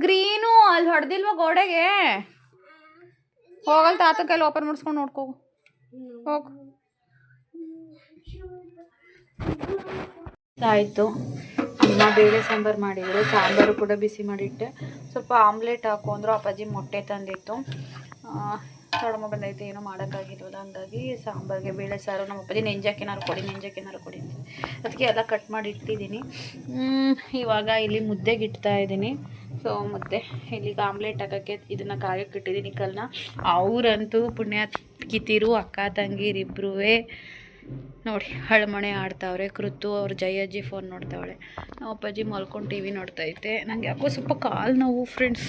ಗ್ರೀನು ಅಲ್ಲಿ ಹೊಡೆದಿಲ್ವ ಗೋಡೆಗೆ? ಹೋಗಲ್ ತಾತ ಕೈಲಿ ಓಪನ್ ಮಾಡಿಸ್ಕೊಂಡು ನೋಡ್ಕೋ ಹೋಗು. ಆಯಿತು, ಅಮ್ಮ ಬೇಳೆ ಸಾಂಬಾರು ಮಾಡಿದರು. ಸಾಂಬಾರು ಕೂಡ ಬಿಸಿ ಮಾಡಿಟ್ಟೆ. ಸ್ವಲ್ಪ ಆಮ್ಲೆಟ್ ಹಾಕು ಅಂದರು. ಅಪ್ಪಾಜಿ ಮೊಟ್ಟೆ ತಂದಿತ್ತು. ಕಡಿಮೆ ಬಂದೈತೆ, ಏನೋ ಮಾಡೋಕ್ಕಾಗಿರೋದು. ಹಂಗಾಗಿ ಸಾಂಬಾರಿಗೆ ಬೇಳೆ ಸಾರು. ನಮ್ಮ ಅಪ್ಪಾಜಿ ನೆಂಜಕ್ಕೇನಾರು ಕೊಡಿ ಅಂತ ಅದಕ್ಕೆ ಎಲ್ಲ ಕಟ್ ಮಾಡಿ ಇಟ್ಟಿದ್ದೀನಿ. ಇವಾಗ ಇಲ್ಲಿ ಮುದ್ದೆಗೆ ಇಡ್ತಾಯಿದ್ದೀನಿ. ಸೊ ಮುದ್ದೆ ಇಲ್ಲಿಗೆ ಆಮ್ಲೆಟ್ ಹಾಕೋಕ್ಕೆ ಇದನ್ನು ಕಾಯಕ್ಕೆ ಇಟ್ಟಿದ್ದೀನಿ ಕಲ್ಲನ್ನ. ಅವರಂತೂ ಪುಣ್ಯ ಕಿತಿರು ಅಕ್ಕ ತಂಗಿರಿಬ್ಬರೂ ನೋಡಿ ಹಳಮಣೆ ಆಡ್ತಾವ್ರೆ. ಕೃತು ಅವ್ರು ಜಯಜ್ಜಿ ಫೋನ್ ನೋಡ್ತಾವಳೆ. ನಮ್ಮ ಅಪ್ಪಾಜಿ ಮಲ್ಕೊಂಡು ಟಿ ವಿ ನೋಡ್ತೈತೆ. ನನಗೆ ಯಾಕೋ ಸ್ವಲ್ಪ ಕಾಲು ನೋವು ಫ್ರೆಂಡ್ಸ್.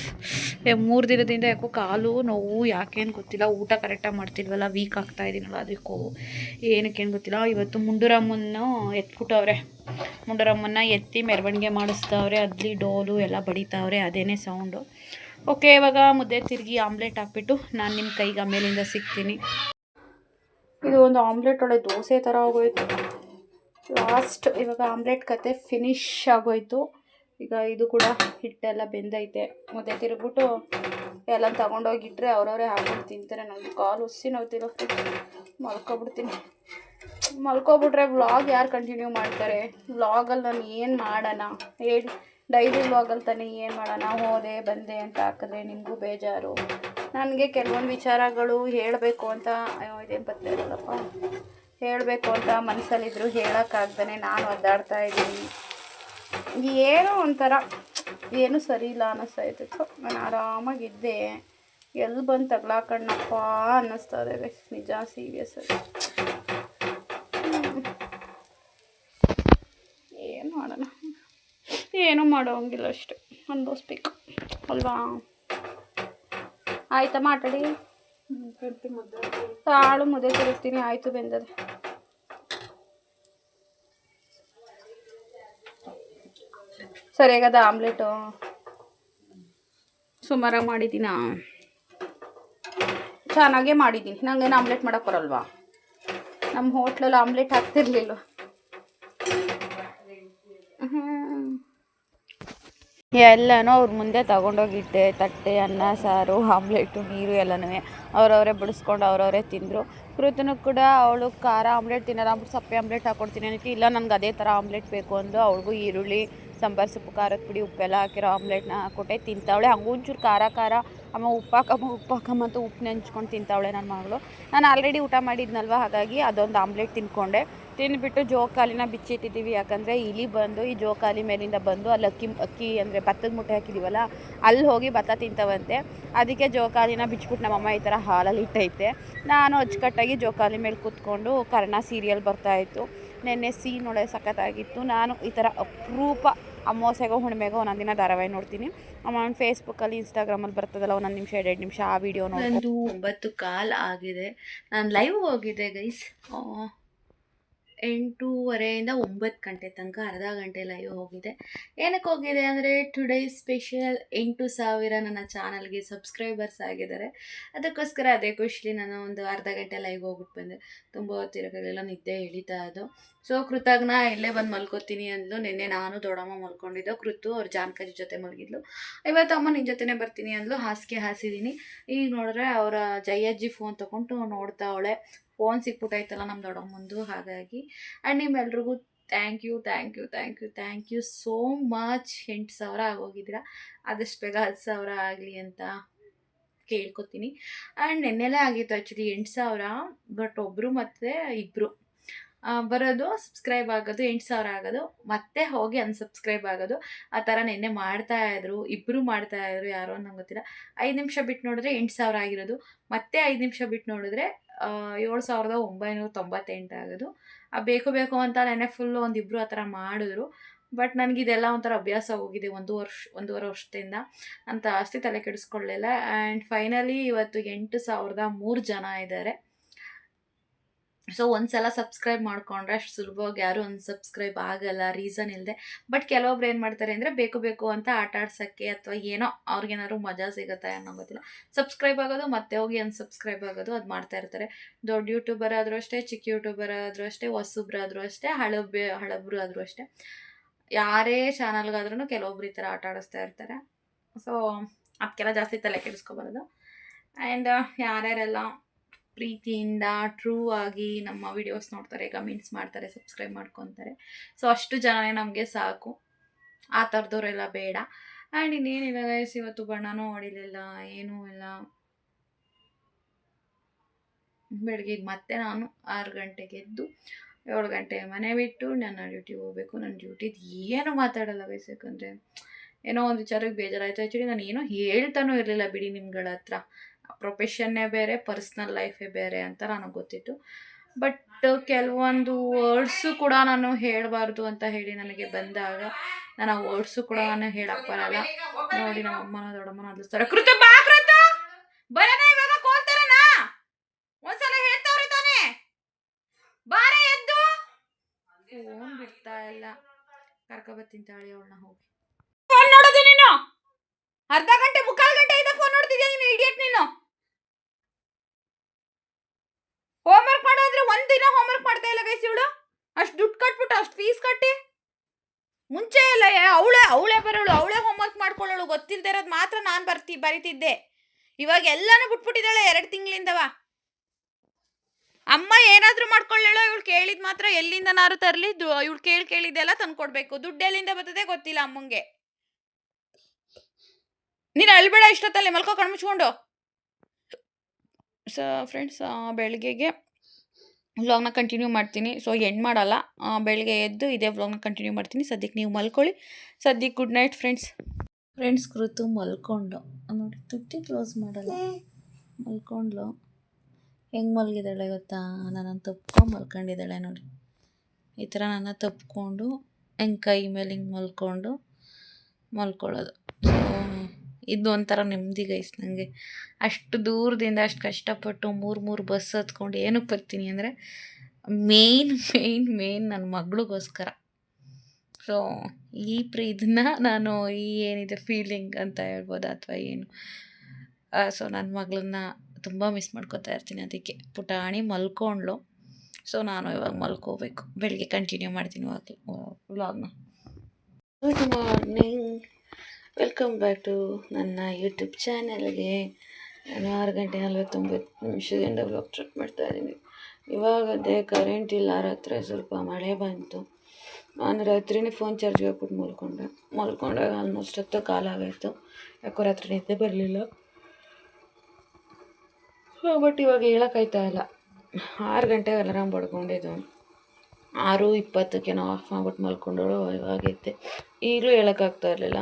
3 ದಿನದಿಂದ ಯಾಕೋ ಕಾಲು ನೋವು, ಯಾಕೇನು ಗೊತ್ತಿಲ್ಲ. ಊಟ ಕರೆಕ್ಟಾಗಿ ಮಾಡ್ತಿಲ್ವಲ್ಲ, ವೀಕ್ ಆಗ್ತಾಯಿದ್ದೀನಲ್ಲ, ಅದಕ್ಕೂ ಏನಕ್ಕೇನು ಗೊತ್ತಿಲ್ಲ. ಇವತ್ತು ಮುಂಡುರಮ್ಮನ್ನು ಎತ್ಬಿಟ್ಟವ್ರೆ. ಮುಂಡುರಮ್ಮನ್ನು ಎತ್ತಿ ಮೆರವಣಿಗೆ ಮಾಡಿಸ್ತಾವ್ರೆ. ಅದ್ಲಿ ಡೋಲು ಎಲ್ಲ ಬಡಿತಾವ್ರೆ, ಅದೇನೇ ಸೌಂಡು. ಓಕೆ, ಇವಾಗ ಮುದ್ದೆ ತಿರುಗಿ ಆಮ್ಲೆಟ್ ಹಾಕ್ಬಿಟ್ಟು ನಾನು ನಿಮ್ಮ ಕೈಗೆ ಆಮೇಲಿಂದ ಸಿಗ್ತೀನಿ. ಇದು ಒಂದು ಆಮ್ಲೆಟ್ ಒಳ್ಳೆ ದೋಸೆ ಥರ ಆಗೋಯ್ತು ಲಾಸ್ಟ್. ಇವಾಗ ಆಮ್ಲೆಟ್ ಕತೆ ಫಿನಿಶ್ ಆಗೋಯ್ತು. ಈಗ ಇದು ಕೂಡ ಹಿಟ್ಟೆಲ್ಲ ಬೆಂದೈತೆ. ಮುದ್ದೆ ತಿರುಗ್ಬಿಟ್ಟು ಎಲ್ಲ ತಗೊಂಡೋಗಿಟ್ರೆ ಅವರವರೇ ಹಾಕೊಂಡು ತಿಂತಾರೆ. ನನಗೆ ಕಾಲು ಹುಸಿ ನೋವ್ತಿಲ್ಲ, ಮಲ್ಕೊಬಿಟ್ರೆ ವ್ಲಾಗ್ ಯಾರು ಕಂಟಿನ್ಯೂ ಮಾಡ್ತಾರೆ? ವ್ಲಾಗಲ್ಲಿ ನಾನು ಏನು ಮಾಡೋಣ ಹೇಳಿ? ಡೈಲಿ ವ್ಲಾಗಲ್ಲಿ ತಾನೇ ಏನು ಮಾಡೋಣ? ಹೋದೆ ಬಂದೆ ಅಂತ ಹಾಕಿದ್ರೆ ನಿಮಗೂ ಬೇಜಾರು. ನನಗೆ ಕೆಲವೊಂದು ವಿಚಾರಗಳು ಹೇಳಬೇಕು ಅಂತ ಇದೇನು ಪತ್ತೆ ಇರಲ್ಲಪ್ಪ, ಹೇಳಬೇಕು ಅಂತ ಮನಸ್ಸಲ್ಲಿದ್ದರೂ ಹೇಳೋಕ್ಕಾಗ್ದೇ ನಾನು ಒದ್ದಾಡ್ತಾ ಇದ್ದೀನಿ. ಏನೋ ಒಂಥರ ಏನೂ ಸರಿ ಇಲ್ಲ ಅನ್ನಿಸ್ತೈತೆ. ನಾನು ಆರಾಮಾಗಿದ್ದೆ, ಎಲ್ಲಿ ಬಂದು ತಗ್ಲಾಕಣ್ಣಪ್ಪ ಅನ್ನಿಸ್ತದೆ ನಿಜ, ಸೀರಿಯಸ್ ಆಗಿ. ಏನು ಮಾಡೋಣ? ಏನೂ ಮಾಡೋಂಗಿಲ್ಲ, ಅಷ್ಟೆ ಅನ್ಭವಿಸ್ಬೇಕು ಅಲ್ವಾ? ಆಯ್ತಾ ಮಾತಾಡಿ ತಾಳು ಮುದ್ದೆ ತಿರುಗ್ತೀನಿ. ಆಯಿತು, ಬೆಂದದೆ. ಸರಿಯಾಗದ ಆಮ್ಲೆಟು? ಸುಮಾರಾಗಿ ಮಾಡಿದ್ದೀನ, ಚೆನ್ನಾಗೇ ಮಾಡಿದ್ದೀನಿ. ನಂಗೇನು ಆಮ್ಲೆಟ್ ಮಾಡೋಕ್ಕೆ ಬರಲ್ವಾ? ನಮ್ಮ ಹೋಟ್ಲಲ್ಲಿ ಆಮ್ಲೆಟ್ ಹಾಕ್ತಿರ್ಲಿಲ್ಲ. ಎಲ್ಲನೂ ಅವ್ರ ಮುಂದೆ ತಗೊಂಡೋಗಿಟ್ಟೆ, ತಟ್ಟೆ, ಅನ್ನ, ಸಾರು, ಆಮ್ಲೆಟು, ನೀರು ಎಲ್ಲನೂ ಅವರವರೇ ಬಿಡಿಸ್ಕೊಂಡು ಅವರವರೇ ತಿಂದರು. ಕೃತನೂ ಕೂಡ ಅವಳು ಖಾರ ಆಮ್ಲೆಟ್ ತಿನ್ನೋಲ್ಲ ಅಂದ್ಬಿಟ್ಟು ಸಪ್ಪೆ ಆಮ್ಲೆಟ್ ಹಾಕ್ಕೊಡ್ತೀನಿ ಅನ್ನೋಕ್ಕೆ, ಇಲ್ಲ ನನಗೆ ಅದೇ ಥರ ಆಮ್ಲೆಟ್ ಬೇಕು ಅಂದು ಅವಳಿಗೂ ಈರುಳ್ಳಿ, ಸಾಂಬಾರು ಸೊಪ್ಪು, ಖಾರದ ಪುಡಿ, ಉಪ್ಪೆಲ್ಲ ಹಾಕಿರೋ ಆಮ್ಲೆಟ್ನ ಹಾಕ್ಕೊಟ್ಟೆ. ತಿಂತಾವಳೆ. ಹಂಗೆ ಒಂಚೂರು ಖಾರ ಅಮ್ಮ ಉಪ್ಪಾಕಮ್ಮ ಅಂತ ಉಪ್ಪು ನೆಂಚ್ಕೊಂಡು ತಿಂತಾವಳೆ ನನ್ನ ಮಗಳು. ನಾನು ಆಲ್ರೆಡಿ ಊಟ ಮಾಡಿದ್ನಲ್ವ, ಹಾಗಾಗಿ ಅದೊಂದು ಆಮ್ಲೆಟ್ ತಿಂದ್ಕೊಂಡೆ. ತಿಂದುಬಿಟ್ಟು ಜೋಕಾಲಿನ ಬಿಚ್ಚಿಟ್ಟಿದ್ದೀವಿ. ಯಾಕಂದರೆ ಇಲಿ ಬಂದು ಈ ಜೋಕಾಲಿ ಮೇಲಿಂದ ಬಂದು ಅಲ್ಲಿ ಅಕ್ಕಿ ಅಂದರೆ ಭತ್ತದ ಮುಟ್ಟೆ ಹಾಕಿದ್ದೀವಲ್ಲ, ಅಲ್ಲಿ ಹೋಗಿ ಭತ್ತ ತಿಂತವಂತೆ. ಅದಕ್ಕೆ ಜೋಕಾಲಿನ ಬಿಚ್ಬಿಟ್ಟು ನಮ್ಮಮ್ಮ ಈ ಥರ ಹಾಲಲ್ಲಿ ಇಟ್ಟೈತೆ. ನಾನು ಅಚ್ಚುಕಟ್ಟಾಗಿ ಜೋಕಾಲಿ ಮೇಲೆ ಕೂತ್ಕೊಂಡು ಕರ್ಣ ಸೀರಿಯಲ್ ಬರ್ತಾಯಿತ್ತು. ನೆನ್ನೆ ಸೀನೊಳೆ ಸಖತ್ತಾಗಿತ್ತು. ನಾನು ಈ ಥರ ಅಪರೂಪ ಅಮಾವಾಸ್ಯೆಗೋ ಹುಣ್ಣಿಮೆಗೋ ಒಂದೊಂದು ದಿನ ಧಾರಾವಾಹಿ ನೋಡ್ತೀನಿ. ಆಮೇಲೆ ಫೇಸ್ಬುಕ್ಕಲ್ಲಿ, ಇನ್ಸ್ಟಾಗ್ರಾಮಲ್ಲಿ ಬರ್ತದಲ್ಲ ಒಂದೊಂದು ನಿಮಿಷ 2 ನಿಮಿಷ, ಆ ವಿಡಿಯೋ ಒಂದು 9:15 ಆಗಿದೆ. ನಾನು ಲೈವ್ ಹೋಗಿದ್ದೆ ಗೈಸ್. 8:30 9 ಗಂಟೆ ತನಕ ಅರ್ಧ ಗಂಟೆ ಲೈವ್ ಹೋಗಿದೆ. ಏನಕ್ಕೆ ಹೋಗಿದೆ ಅಂದರೆ ಟುಡೇ ಸ್ಪೆಷಲ್ 8,000 ನನ್ನ ಚಾನಲ್ಗೆ ಸಬ್ಸ್ಕ್ರೈಬರ್ಸ್ ಆಗಿದ್ದಾರೆ. ಅದಕ್ಕೋಸ್ಕರ ಅದೇ ಖುಷಿ ನಾನು ಒಂದು ಅರ್ಧ ಗಂಟೆ ಲೈವ್ ಹೋಗ್ಬಿಟ್ಟು ಬಂದೆ. ತುಂಬ ಹೊತ್ತಿರೋಕ್ಕಾಗಲಿಲ್ಲ, ನಿದ್ದೆ ಎಳಿತಾ ಅದು. ಸೊ ಕೃತಜ್ಞ ಇಲ್ಲೇ ಬಂದು ಮಲ್ಕೋತೀನಿ ಅಂದ್ಲು. ನಿನ್ನೆ ನಾನು ದೊಡ್ಡಮ್ಮ ಮಲ್ಕೊಂಡಿದ್ದು, ಕೃತು ಅವ್ರ ಜಾನಕಿ ಜೊತೆ ಮಲಗಿದ್ಲು. ಇವತ್ತು ಅಮ್ಮ ನಿನ್ನ ಜೊತೆನೇ ಬರ್ತೀನಿ ಅಂದ್ಲು. ಹಾಸಿಗೆ ಹಾಸಿದ್ದೀನಿ. ಈಗ ನೋಡಿದ್ರೆ ಅವರ ಜಯಜ್ಜಿ ಫೋನ್ ತೊಗೊಂಡು ನೋಡ್ತಾವಳೆ. ಫೋನ್ ಸಿಕ್ಬಿಟ್ಟೈತಲ್ಲ ನಮ್ಮ ದೊಡ್ಡಮ್ಮಂದು, ಹಾಗಾಗಿ. ಆ್ಯಂಡ್ ನಿಮ್ಮೆಲ್ರಿಗೂ ಥ್ಯಾಂಕ್ ಯು ಸೋ ಮಚ್. 8,000 ಆಗೋಗಿದ್ದೀರಾ. ಆದಷ್ಟು ಬೇಗ 10,000 ಆಗಲಿ ಅಂತ ಕೇಳ್ಕೊತೀನಿ. ಆ್ಯಂಡ್ ನೆನ್ನೆಲೇ ಆಗಿತ್ತು ಆ್ಯಕ್ಚುಲಿ 8,000, ಬಟ್ ಒಬ್ಬರು ಮತ್ತು ಇಬ್ಬರು ಬರೋದು, ಸಬ್ಸ್ಕ್ರೈಬ್ ಆಗೋದು, 8,000 ಆಗೋದು, ಮತ್ತೆ ಹೋಗಿ ಅನ್ಸಬ್ಸ್ಕ್ರೈಬ್ ಆಗೋದು. ಆ ಥರ ನೆನ್ನೆ ಮಾಡ್ತಾಯಿದ್ರು, ಇಬ್ಬರು ಮಾಡ್ತಾಯಿದ್ರು, ಯಾರೋ ನಂಗೆ ಗೊತ್ತಿಲ್ಲ. 5 ನಿಮಿಷ ಬಿಟ್ಟು ನೋಡಿದ್ರೆ 8,000 ಆಗಿರೋದು, ಮತ್ತೆ 5 ನಿಮಿಷ ಬಿಟ್ಟು ನೋಡಿದ್ರೆ 7,998 ಆಗೋದು. ಬೇಕು ಅಂತ ನೆನ್ನೆ ಫುಲ್ಲು ಒಂದಿಬ್ಬರು ಆ ಥರ ಮಾಡಿದ್ರು. ಬಟ್ ನನಗಿದೆಲ್ಲ ಒಂಥರ ಅಭ್ಯಾಸ ಹೋಗಿದೆ ಒಂದೂವರೆ ವರ್ಷದಿಂದ. ನಾನು ಜಾಸ್ತಿ ತಲೆ ಕೆಡಿಸ್ಕೊಳ್ಳಿಲ್ಲ. ಆ್ಯಂಡ್ ಫೈನಲಿ ಇವತ್ತು 8,003 ಜನ ಇದ್ದಾರೆ. ಸೊ ಒಂದ್ಸಲ ಸಬ್ಸ್ಕ್ರೈಬ್ ಮಾಡ್ಕೊಂಡ್ರೆ ಅಷ್ಟು ಸುಲಭವಾಗಿ ಯಾರು ಅನ್ಸಬ್ಸ್ಕ್ರೈಬ್ ಆಗಲ್ಲ, ರೀಸನ್ ಇಲ್ಲದೆ. ಬಟ್ ಕೆಲವೊಬ್ರು ಏನು ಮಾಡ್ತಾರೆ ಅಂದರೆ ಬೇಕು ಅಂತ ಆಟ ಆಡ್ಸೋಕ್ಕೆ ಅಥವಾ ಏನೋ ಅವ್ರಿಗೇನಾದ್ರು ಮಜಾ ಸಿಗುತ್ತೆ ಅನ್ನೋ ಗೊತ್ತಿಲ್ಲ, ಸಬ್ಸ್ಕ್ರೈಬ್ ಆಗೋದು ಮತ್ತೆ ಹೋಗಿ ಅನ್ಸಬ್ಸ್ಕ್ರೈಬ್ ಆಗೋದು ಅದು ಮಾಡ್ತಾ ಇರ್ತಾರೆ. ದೊಡ್ಡ ಯೂಟ್ಯೂಬರ್ ಆದರೂ ಅಷ್ಟೇ, ಚಿಕ್ಕ ಯೂಟ್ಯೂಬರ್ ಆದರೂ ಅಷ್ಟೇ, ಹೊಸಬ್ರಾದರೂ ಅಷ್ಟೇ, ಹಳಬ್ರು ಆದರೂ ಅಷ್ಟೇ, ಯಾರೇ ಚಾನಲ್ಗಾದ್ರೂ ಕೆಲವೊಬ್ರು ಈ ಥರ ಆಟ ಆಡಿಸ್ತಾ ಇರ್ತಾರೆ. ಸೊ ಅದಕ್ಕೆಲ್ಲ ಜಾಸ್ತಿ ತಲೆ ಕೆಡಿಸ್ಕೊಬಾರ್ದು. ಆ್ಯಂಡ್ ಯಾರ್ಯಾರೆಲ್ಲ ಪ್ರೀತಿಯಿಂದ ಟ್ರೂ ಆಗಿ ನಮ್ಮ ವಿಡಿಯೋಸ್ ನೋಡ್ತಾರೆ, ಕಮೆಂಟ್ಸ್ ಮಾಡ್ತಾರೆ, ಸಬ್ಸ್ಕ್ರೈಬ್ ಮಾಡ್ಕೊತಾರೆ, ಸೊ ಅಷ್ಟು ಜನನೇ ನಮಗೆ ಸಾಕು. ಆ ಥರದವರೆಲ್ಲ ಬೇಡ. ಆ್ಯಂಡ್ ಇನ್ನೇನಿಲ್ಲ ಗೈಸ್, ಇವತ್ತು ಬಣ್ಣನೂ ಹೊಡಿಲಿಲ್ಲ, ಏನೂ ಇಲ್ಲ. ಬೆಳಗ್ಗೆ ಮತ್ತೆ ನಾನು 6 ಗಂಟೆಗೆ ಎದ್ದು 7 ಗಂಟೆ ಮನೆ ಬಿಟ್ಟು ನನ್ನ ಡ್ಯೂಟಿಗೆ ಹೋಗಬೇಕು. ನನ್ನ ಡ್ಯೂಟಿದು ಏನು ಮಾತಾಡಲ್ಲ ಗೈಸ್, ಯಾಕಂದರೆ ಏನೋ ಒಂದು ವಿಚಾರಕ್ಕೆ ಬೇಜಾರಾಯಿತು. ಆ್ಯಕ್ಚುಲಿ ನಾನು ಏನೋ ಹೇಳ್ತಾನೂ ಇರಲಿಲ್ಲ ಬಿಡಿ ನಿಮ್ಗಳ ಹತ್ರ. ಪ್ರೊಫೆಷನ್ನೇ ಬೇರೆ, ಪರ್ಸ್ನಲ್ ಲೈಫೇ ಬೇರೆ ಅಂತ ನನಗೆ ಗೊತ್ತಿತ್ತು. ಬಟ್ ಕೆಲವೊಂದು ವರ್ಡ್ಸು ಕೂಡ ನಾನು ಹೇಳಬಾರ್ದು ಅಂತ ಹೇಳಿ ನನಗೆ ಬಂದಾಗ ನಾನು ಆ ವರ್ಡ್ಸು ಕೂಡ ನಾನು ಹೇಳಕ್ಕೆ ಬರಲ್ಲ. ನೋಡಿ ನಮ್ಮ ಅಮ್ಮನ ದೊಡ್ಡಮ್ಮನ ಅದಿಸ್ತಾರೆ, ಕೃತ ಬಾ ಕೃತ ಬರೋಣ ಇವಾಗ ಕೋಲ್ತಾರನಾ, ಒಂದ್ಸಲ ಹೇಳ್ತಾವ್ರೆ ತಾನೇ, ಬಾರೆ ಎದ್ದು. ಫೋನ್ ಬಿಡ್ತಾ ಇಲ್ಲ, ಕರ್ಕೊಬತ್ತೀನಿ ತಾಳಿ ಅವಳನ್ನ. ಹೋಗಿ ಫೋನ್ ನೋಡೋದು ನೀನು, ಅರ್ಧ ಗಂಟೆ 3/4 ಗಂಟೆ ಇಂದ ಫೋನ್ ನೋಡ್ತಿದ್ಯಾ ನೀನು, ಇಡಿಯಟ್ ನೀನು. ಹೋಮ್ವರ್ಕ್ ಮಾಡೋದ್ರೆ ಒಂದಿನ ಹೋಮ್ವರ್ಕ್ ಮಾಡ್ತಾ ಇಲ್ಲ ಗೈಸ್ ಇವಳು. ಅಷ್ಟು ದುಡ್ಡು ಕಟ್ಬಿಟ್ಟು ಅಷ್ಟು ಫೀಸ್ ಕಟ್ಟಿ ಮುಂಚೆ ಎಲ್ಲ ಅವಳೇ ಬರೋಳು, ಅವಳೇ ಹೋಮ್ವರ್ಕ್ ಮಾಡ್ಕೊಳ್ಳೋಳು. ಗೊತ್ತಿಲ್ಲದೆ ಇರೋದು ಮಾತ್ರ ನಾನು ಬರಿತಿದ್ದೆ. ಇವಾಗ ಎಲ್ಲನೂ ಬಿಟ್ಬಿಟ್ಟಿದ್ದಾಳೆ 2 ತಿಂಗಳಿಂದವ. ಅಮ್ಮ ಏನಾದರೂ ಮಾಡ್ಕೊಳ್ಳೇಳೋ, ಇವಳು ಕೇಳಿದ ಮಾತ್ರ ಎಲ್ಲಿಂದನಾರು ತರಲಿ, ಇವಳು ಕೇಳಿದ್ದೆಲ್ಲ ತಂದು ಕೊಡಬೇಕು. ದುಡ್ಡು ಎಲ್ಲಿಂದ ಬರ್ತದೆ ಗೊತ್ತಿಲ್ಲ ಅಮ್ಮಂಗೆ. ನೀನು ಅಳ್ಬೇಡ, ಇಷ್ಟೊತ್ತಲ್ಲಿ ಮಲ್ಕೋ ಕಣ್ಮುಚ್ಕೊಂಡು. ಸೊ ಫ್ರೆಂಡ್ಸ್, ಬೆಳಗ್ಗೆಗೆ ವ್ಲಾಗ್ನ ಕಂಟಿನ್ಯೂ ಮಾಡ್ತೀನಿ. ಸೊ ಎಂಡ್ ಮಾಡಲ್ಲ, ಬೆಳಗ್ಗೆ ಎದ್ದು ಇದೇ ವ್ಲಾಗ್ನ ಕಂಟಿನ್ಯೂ ಮಾಡ್ತೀನಿ. ಸದ್ಯಕ್ಕೆ ನೀವು ಮಲ್ಕೊಳ್ಳಿ. ಸದ್ಯಕ್ಕೆ ಗುಡ್ ನೈಟ್ ಫ್ರೆಂಡ್ಸ್. ಕೃತು ಮಲ್ಕೊಂಡು ನೋಡಿ, ತುಟ್ಟಿ ಕ್ಲೋಸ್ ಮಾಡಲ್ಲ, ಮಲ್ಕೊಂಡ್ಲು. ಹೆಂಗೆ ಮಲಗಿದ್ದಾಳೆ ಗೊತ್ತಾ, ನನ್ನನ್ನು ತಪ್ಕೊಂಡು ಮಲ್ಕೊಂಡಿದ್ದಾಳೆ ನೋಡಿ. ಈ ಥರ ನನ್ನ ತಪ್ಕೊಂಡು ಹೆಂಗೆ ಕೈ ಮೇಲೆ ಹಿಂಗೆ ಮಲ್ಕೊಳ್ಳೋದು. ಸೊ ಇದು ಒಂಥರ ನೆಮ್ಮದಿ ಗೈಸ್ ನನಗೆ. ಅಷ್ಟು ದೂರದಿಂದ ಅಷ್ಟು ಕಷ್ಟಪಟ್ಟು 3 ಬಸ್ ಹತ್ಕೊಂಡು ಏನಕ್ಕೆ ಬರ್ತೀನಿ ಅಂದರೆ ಮೇನ್ ನನ್ನ ಮಗಳಿಗೋಸ್ಕರ. ಸೊ ಇದನ್ನ ನಾನು ಏನಿದೆ ಫೀಲಿಂಗ್ ಅಂತ ಹೇಳ್ಬೋದು ಅಥವಾ ಏನು. ಸೊ ನನ್ನ ಮಗಳನ್ನ ತುಂಬ ಮಿಸ್ ಮಾಡ್ಕೊತಾ ಇರ್ತೀನಿ. ಅದಕ್ಕೆ ಪುಟಾಣಿ ಮಲ್ಕೊಂಡ್ಳು. ಸೊ ನಾನು ಇವಾಗ ಮಲ್ಕೋಬೇಕು. ಬೆಳಿಗ್ಗೆ ಕಂಟಿನ್ಯೂ ಮಾಡ್ತೀನಿ ವ್ಲಾಗ್ನ. Good morning, welcome back to ನನ್ನ ಯೂಟ್ಯೂಬ್ ಚಾನಲ್ಗೆ. ನಾನು 6:49 ವ್ಲಾಗ್ ಸ್ಟಾರ್ಟ್ ಮಾಡ್ತಾಯಿದ್ದೀನಿ. ಇವಾಗದೇ ಕರೆಂಟ್ ಇಲ್ಲ, ರಾತ್ರಿ ಸ್ವಲ್ಪ ಮಳೆ ಬಂತು. ನಾನು ರಾತ್ರಿನೇ ಫೋನ್ ಚಾರ್ಜ್ಗೆ ಹಾಕ್ಬಿಟ್ಟು ಮಲ್ಕೊಂಡಾಗ ಆಲ್ಮೋಸ್ಟ್ 10 ಕಾಲಾಗಾಯಿತು. ಯಾಕೋ ರಾತ್ರಿ ನಿದ್ದೆ ಬರಲಿಲ್ಲ. ಬಟ್ ಇವಾಗ ಹೇಳೋಕ್ಕಾಯ್ತಾ ಇಲ್ಲ. 6 ಗಂಟೆಗೆ ಅಲಾರಾಮ್ ಬಡ್ಕೊಂಡಿದ್ದು, 6:20ಕ್ಕೆ ನಾವು ಆಫ್ ಮಾಡ್ಬಿಟ್ಟು ಮಲ್ಕೊಂಡೋಳು. ಇವಾಗೈತೆ, ಈಗಲೂ ಹೇಳೋಕ್ಕಾಗ್ತಾ ಇರಲಿಲ್ಲ.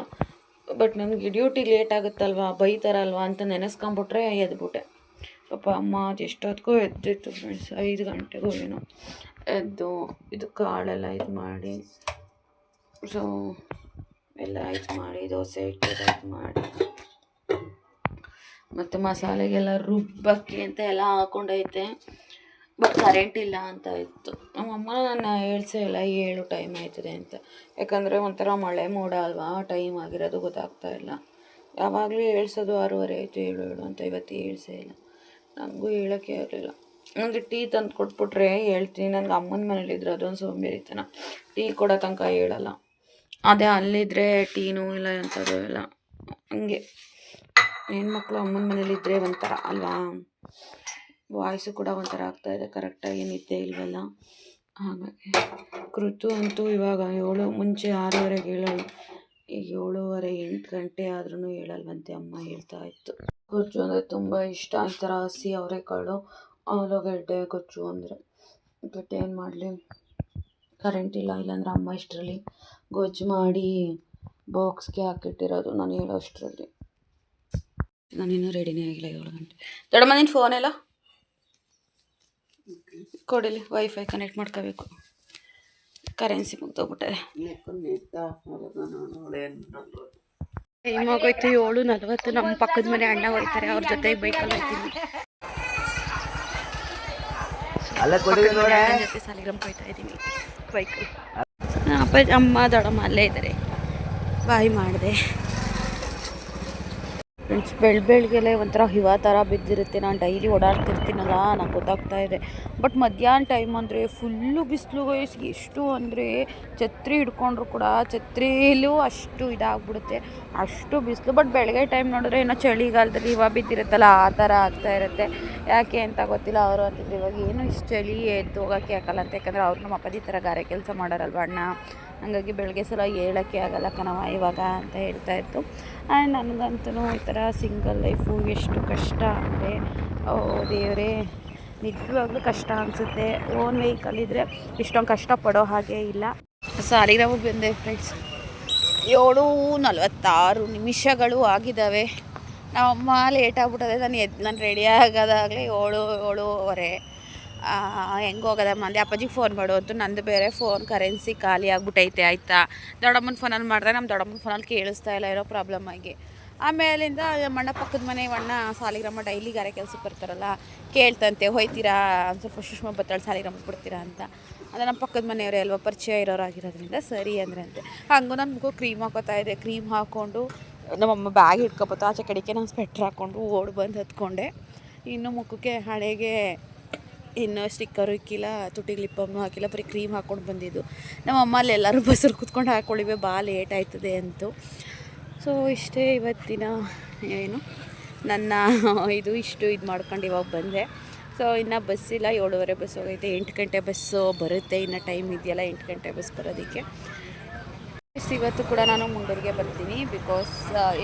ಬಟ್ ನನಗೆ ಡ್ಯೂಟಿ ಲೇಟ್ ಆಗುತ್ತಲ್ವ, ಬೈತಾರಲ್ವ ಅಂತ ನೆನೆಸ್ಕೊಂಬಿಟ್ರೆ ಎದ್ಬಿಟ್ಟೆ. ಪಾಪ ಅಮ್ಮ ಅದೆಷ್ಟೊತ್ತಿಗೂ ಎದ್ದಿತ್ತು ಫ್ರೆಂಡ್ಸ್, 5 ಗಂಟೆಗೂ ಏನೋ ಎದ್ದು ಇದು ಕಾಳೆಲ್ಲ ಇದು ಮಾಡಿ, ಸೊ ಎಲ್ಲ ಇದು ಮಾಡಿ, ದೋಸೆ ಇಟ್ಟು ಮಾಡಿ, ಮತ್ತು ಮಸಾಲೆಗೆಲ್ಲ ರುಬ್ಬಕ್ಕೆ ಅಂತ ಎಲ್ಲ ಹಾಕೊಂಡೈತೆ. ಬಟ್ ಕರೆಂಟ್ ಇಲ್ಲ ಅಂತ ಇತ್ತು. ನಮ್ಮಮ್ಮ ನನ್ನ ಹೇಳ್ಸೇ ಇಲ್ಲ, 7 ಟೈಮ್ ಆಯ್ತದೆ ಅಂತ. ಯಾಕಂದರೆ ಒಂಥರ ಮಳೆ ಮೋಡ ಅಲ್ವಾ, ಟೈಮ್ ಆಗಿರೋದು ಗೊತ್ತಾಗ್ತಾ ಇಲ್ಲ. ಯಾವಾಗಲೂ ಹೇಳ್ಸೋದು 6:30 ಆಯಿತು, 7 ಅಂತ. ಇವತ್ತು ಹೇಳ್ಸೇ ಇಲ್ಲ. ನನಗೂ ಹೇಳೋಕ್ಕೆ ಆಗಲಿಲ್ಲ. ಅಂದರೆ ಟೀ ತಂದು ಕೊಟ್ಬಿಟ್ರೆ ಹೇಳ್ತೀನಿ. ನನಗೆ ಅಮ್ಮನ ಮನೇಲಿದ್ರೆ ಅದೊಂದು ಸೋಂಬೇರಿತನ, ಟೀ ಕೊಡೋ ತನಕ ಹೇಳಲ್ಲ. ಅದೇ ಅಲ್ಲಿದ್ದರೆ ಟೀನೂ ಇಲ್ಲ ಎಂಥದ್ದು ಇಲ್ಲ. ಹಂಗೆ ಹೆಣ್ಮಕ್ಳು ಅಮ್ಮನ ಮನೇಲಿದ್ದರೆ ಒಂಥರ ಅಲ್ವಾ, ವಾಯ್ಸು ಕೂಡ ಒಂಥರ ಆಗ್ತಾಯಿದೆ, ಕರೆಕ್ಟಾಗಿ ನಿದ್ದೆ ಇಲ್ವಲ್ಲ. ಹಾಗಾಗಿ ಕೃತು ಅಂತೂ ಇವಾಗ ಮುಂಚೆ 6:30ಗೆ ಹೇಳೋಳು, ಈಗ 7:30 8 ಗಂಟೆ ಆದ್ರೂ ಹೇಳಲ್ವಂತೆ. ಅಮ್ಮ ಹೇಳ್ತಾ ಇತ್ತು. ಗೊಜ್ಜು ಅಂದರೆ ತುಂಬ ಇಷ್ಟ. ಈ ಥರ ಹಸಿ ಅವರೆಕಾಳು, ಆಲೂಗಡ್ಡೆ ಗೊಜ್ಜು ಅಂದರೆ. ಬಟ್ ಏನು ಮಾಡಲಿ, ಕರೆಂಟ್ ಇಲ್ಲ. ಇಲ್ಲಾಂದ್ರೆ ಅಮ್ಮ ಇಷ್ಟರಲ್ಲಿ ಗೊಜ್ಜು ಮಾಡಿ ಬಾಕ್ಸ್ಗೆ ಹಾಕಿಟ್ಟಿರೋದು. ನಾನು ಹೇಳೋ ಅಷ್ಟರಲ್ಲಿ ನಾನಿನ್ನೂ ರೆಡಿನೇ ಆಗಿಲ್ಲ. 7 ಗಂಟೆ. ದೊಡ್ಡಮ್ಮ ನಿನ್ನ ಫೋನೆಲ್ಲ ಕೊಡಿಲಿ, ವೈಫೈ ಕನೆಕ್ಟ್ ಮಾಡ್ಕೋಬೇಕು. ಕರೆನ್ಸಿ ಮುಗ್ದೋಗ್ಬಿಟ್ಟದೆ. ಟೈಮ್ ಆಗೋಯ್ತು 7:40. ನಮ್ಮ ಪಕ್ಕದ ಮನೆ ಅಣ್ಣ ಹೋಗ್ತಾರೆ, ಅವ್ರ ಜೊತೆ ಬೈಕಲ್ಲಿ ಹೋಗ್ತೀನಿ. ಜೊತೆ ಸಾಲಿಗ್ರಾಮ್ ಹೋಗ್ತಾ ಇದ್ದೀನಿ ಬೈಕಲ್ಲಿ. ಅಪ್ಪ ಅಮ್ಮ ದೊಡ್ಡಮ್ಮ ಅಲ್ಲೇ ಇದ್ದಾರೆ. ಬಾಯ್ ಮಾಡಿದೆ ಫ್ರೆಂಡ್ಸ್. ಬೆಳಗ್ಗೆಲೆ ಒಂಥರ ಹಿಮ ಥರ ಬಿದ್ದಿರುತ್ತೆ. ನಾನು ಡೈಲಿ ಓಡಾಡ್ತಿರ್ತೀನಲ್ಲ, ನಂಗೆ ಗೊತ್ತಾಗ್ತಾ ಇದೆ. ಬಟ್ ಮಧ್ಯಾಹ್ನ ಟೈಮ್ ಅಂದರೆ ಫುಲ್ಲು ಬಿಸಿಲು. ಎಷ್ಟು ಅಂದರೆ ಛತ್ರಿ ಹಿಡ್ಕೊಂಡ್ರು ಕೂಡ ಛತ್ರಿಲೂ ಅಷ್ಟು ಇದಾಗ್ಬಿಡುತ್ತೆ, ಅಷ್ಟು ಬಿಸಿಲು. ಬಟ್ ಬೆಳಗ್ಗೆ ಟೈಮ್ ನೋಡಿದ್ರೆ ಏನೋ ಚಳಿಗಾಲದಲ್ಲಿ ಹಿಮ ಬಿದ್ದಿರುತ್ತಲ್ಲ, ಆ ಥರ ಆಗ್ತಾ ಇರುತ್ತೆ. ಯಾಕೆ ಅಂತ ಗೊತ್ತಿಲ್ಲ. ಅವರು ಅಂತಿದ್ರು ಇವಾಗ ಏನು ಇಷ್ಟು ಚಳಿ ಎದ್ದು ಹೋಗೋಕ್ಕೆ ಆಗಲ್ಲ ಅಂತ. ಯಾಕಂದರೆ ಅವ್ರು ನಮ್ಮ ಅಪ್ಪಾಜಿ ಥರ ಗಾರೆ ಕೆಲಸ ಮಾಡೋರಲ್ವ ಅಣ್ಣ, ಹಾಗಾಗಿ ಬೆಳಗ್ಗೆ ಸಲ ಹೇಳೋಕ್ಕೆ ಆಗಲ್ಲ ಕಣವ ಇವಾಗ ಅಂತ ಹೇಳ್ತಾಯಿತ್ತು. ಆ್ಯಂಡ್ ನನಗಂತೂ ಈ ಥರ ಸಿಂಗಲ್ ಲೈಫು ಎಷ್ಟು ಕಷ್ಟ ಅಂದರೆ, ದೇವರೇ, ನಿಜವಾಗ್ಲೂ ಕಷ್ಟ ಅನಿಸುತ್ತೆ. ಓನ್ ವೆಹಿಕಲ್ ಇದ್ದರೆ ಇಷ್ಟೊಂದು ಕಷ್ಟಪಡೋ ಹಾಗೆ ಇಲ್ಲ. ಸಾಲಿಗ್ರಾಮಿಗೆ ಬಂದೆ ಫ್ರೆಂಡ್ಸ್. 7:46 ಆಗಿದ್ದಾವೆ. ನಮ್ಮಮ್ಮ ಲೇಟ್ ಆಗ್ಬಿಟ್ಟದೆ. ನಾನು ರೆಡಿ ಆಗೋದಾಗಲೇ 7:30. ಹೆಂಗೆ ಹೋಗೋದಮ್ಮ ಅಂದೆ. ಅಪ್ಪಾಜಿಗೆ ಫೋನ್ ಮಾಡು ಅಂತೂ ನಂದು ಬೇರೆ ಫೋನ್ ಕರೆನ್ಸಿ ಖಾಲಿ ಆಗ್ಬಿಟ್ಟೈತೆ ಆಯಿತಾ. ದೊಡ್ಡಮ್ಮನ ಫೋನಲ್ಲಿ ಮಾಡಿದ್ರೆ ನಮ್ಮ ದೊಡ್ಡಮ್ಮನ ಫೋನಲ್ಲಿ ಕೇಳಿಸ್ತಾ ಇಲ್ಲ, ಏನೋ ಪ್ರಾಬ್ಲಮ್ ಆಗಿ. ಆಮೇಲಿಂದ ಮಣ್ಣ ಪಕ್ಕದ ಮನೆ ಅಣ್ಣ ಸಾಲಿಗ್ರಾಮ ಡೈಲಿ ಗಾರೆ ಕೆಲ್ಸಕ್ಕೆ ಬರ್ತಾರಲ್ಲ, ಕೇಳ್ತಂತೆ ಹೋಯ್ತೀರಾ ಒಂದು ಸ್ವಲ್ಪ ಸುಷ್ಮಾ ಬತ್ತಾಳು ಸಾಲಿಗ್ರಾಮಕ್ಕೆ ಬಿಡ್ತೀರಾ ಅಂತ. ಅಂದರೆ ನಮ್ಮ ಪಕ್ಕದ ಮನೆಯವರೇ ಅಲ್ವ, ಪರಿಚಯ ಇರೋರಾಗಿರೋದ್ರಿಂದ ಸರಿ ಅಂದರೆ ಅಂತೆ. ಹಂಗೂ ನನ್ನ ಮುಖ ಕ್ರೀಮ್ ಹಾಕೋತಾ ಇದೆ. ಕ್ರೀಮ್ ಹಾಕ್ಕೊಂಡು ನಮ್ಮಮ್ಮ ಬ್ಯಾಗ್ ಹಿಡ್ಕೊಬೋದು, ಆಚೆ ಕಡೆಗೆ ನಾನು ಸ್ವೆಟ್ರ್ ಹಾಕ್ಕೊಂಡು ಬಂದು ಹತ್ಕೊಂಡೆ. ಇನ್ನು ಮುಖಕ್ಕೆ ಹಣೆಗೆ ಇನ್ನೂ ಸ್ಟಿಕ್ಕರು ಇಕ್ಕಿಲ್ಲ, ತುಟಿಗೆ ಲಿಪ್ಪನ್ನು ಹಾಕಿಲ್ಲ, ಬರೀ ಕ್ರೀಮ್ ಹಾಕ್ಕೊಂಡು ಬಂದಿದ್ದು. ನಮ್ಮಮ್ಮ ಅಲ್ಲಿ ಎಲ್ಲರೂ ಬಸ್ಸಲ್ಲಿ ಕೂತ್ಕೊಂಡು ಹಾಕ್ಕೊಳ್ಳಿವೆ, ಲೇಟ್ ಆಯ್ತದೆ ಅಂತು. ಸೊ ಇಷ್ಟೇ ಇವತ್ತಿನ ಏನು ನನ್ನ ಇಷ್ಟು ಮಾಡ್ಕೊಂಡು ಇವಾಗ ಬಂದೆ. ಸೊ ಇನ್ನು ಬಸ್ಸಿಲ್ಲ, 7:30 ಬಸ್ ಹೋಗೈತೆ. 8 ಗಂಟೆ ಬಸ್ಸು ಬರುತ್ತೆ, ಇನ್ನು ಟೈಮ್ ಇದೆಯಲ್ಲ 8 ಗಂಟೆ ಬಸ್ ಬರೋದಕ್ಕೆ. ಇವತ್ತು ಕೂಡ ನಾನು ಮುಂಡೂರಿಗೆ ಬರ್ತೀನಿ. ಬಿಕಾಸ್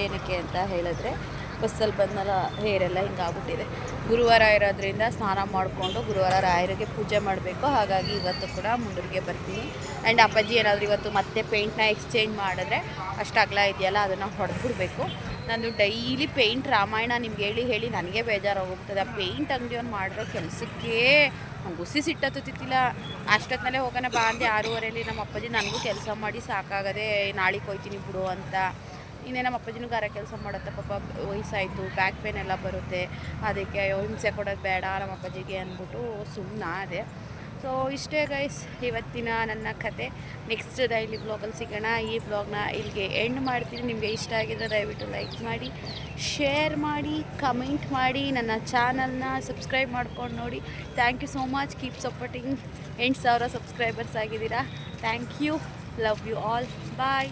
ಏನಕ್ಕೆ ಅಂತ ಹೇಳಿದ್ರೆ, ಬಸ್ಸಲ್ಲಿ ಬಂದಲ್ಲ ಹೇರೆಲ್ಲ ಹಿಂಗಾಗ್ಬಿಟ್ಟಿದೆ. ಗುರುವಾರ ಇರೋದ್ರಿಂದ ಸ್ನಾನ ಮಾಡಿಕೊಂಡು ಗುರುವಾರ ರಾಯರಿಗೆ ಪೂಜೆ ಮಾಡಬೇಕು. ಹಾಗಾಗಿ ಇವತ್ತು ಕೂಡ ಮುಂಡೂರಿಗೆ ಬರ್ತೀನಿ. ಆ್ಯಂಡ್ ಅಪ್ಪಾಜಿ ಏನಾದರೂ ಇವತ್ತು ಮತ್ತೆ ಪೇಂಟ್ನ ಎಕ್ಸ್ಚೇಂಜ್ ಮಾಡಿದ್ರೆ ಅಷ್ಟು ಅಗಲ ಇದೆಯಲ್ಲ ಅದನ್ನು ಹೊಡೆದ್ಬಿಡ್ಬೇಕು. ನಂದು ಡೈಲಿ ಪೇಂಟ್ ರಾಮಾಯಣ ನಿಮ್ಗೆ ಹೇಳಿ ನನಗೆ ಬೇಜಾರಾಗೋಗ್ತದೆ. ಆ ಪೇಂಟ್ ಅಂಗಡಿಯವ್ನು ಮಾಡಿರೋ ಕೆಲಸಕ್ಕೆ ಗುಸಿ ಸಿಟ್ಟತ್ತಿಲ್ಲ. ಅಷ್ಟೊತ್ತಿನಲ್ಲೇ ಹೋಗೋಣ ಬಾ ಅಂದೆ 6:30. ನಮ್ಮ ಅಪ್ಪಾಜಿ ನನಗೂ ಕೆಲಸ ಮಾಡಿ ಸಾಕಾಗದೆ, ನಾಳೆಗೆ ಹೋಗ್ತೀನಿ ಬಿಡು ಅಂತ. ಇನ್ನೇ ನಮ್ಮ ಅಪ್ಪಾಜಿನೂ ಗಾರೆ ಕೆಲಸ ಮಾಡುತ್ತೆ, ಪಾಪ ವಯಸ್ಸಾಯಿತು, ಬ್ಯಾಕ್ ಪೇನ್ ಎಲ್ಲ ಬರುತ್ತೆ. ಅದಕ್ಕೆ ಹಿಂಸೆ ಕೊಡೋದು ಬೇಡ ನಮ್ಮ ಅಪ್ಪಾಜಿಗೆ ಅಂದ್ಬಿಟ್ಟು ಸುಮ್ಮನೆ ಅದೇ. ಸೊ ಇಷ್ಟೇ ಗೈಸ್ ಇವತ್ತಿನ ನನ್ನ ಕತೆ. ನೆಕ್ಸ್ಟ್ ಡೈಲಿ ಬ್ಲಾಗಲ್ಲಿ ಸಿಗೋಣ. ಈ ಬ್ಲಾಗ್ನ ಇಲ್ಲಿಗೆ ಎಂಡ್ ಮಾಡ್ತೀನಿ. ನಿಮಗೆ ಇಷ್ಟ ಆಗಿದ್ರೆ ದಯವಿಟ್ಟು ಲೈಕ್ ಮಾಡಿ, ಶೇರ್ ಮಾಡಿ, ಕಮೆಂಟ್ ಮಾಡಿ, ನನ್ನ ಚಾನಲ್ನ ಸಬ್ಸ್ಕ್ರೈಬ್ ಮಾಡ್ಕೊಂಡು ನೋಡಿ. Thank you so much. Keep supporting. 8,000 subscribers ಆಗಿದ್ದೀರಾ. Thank you. Love you all. Bye.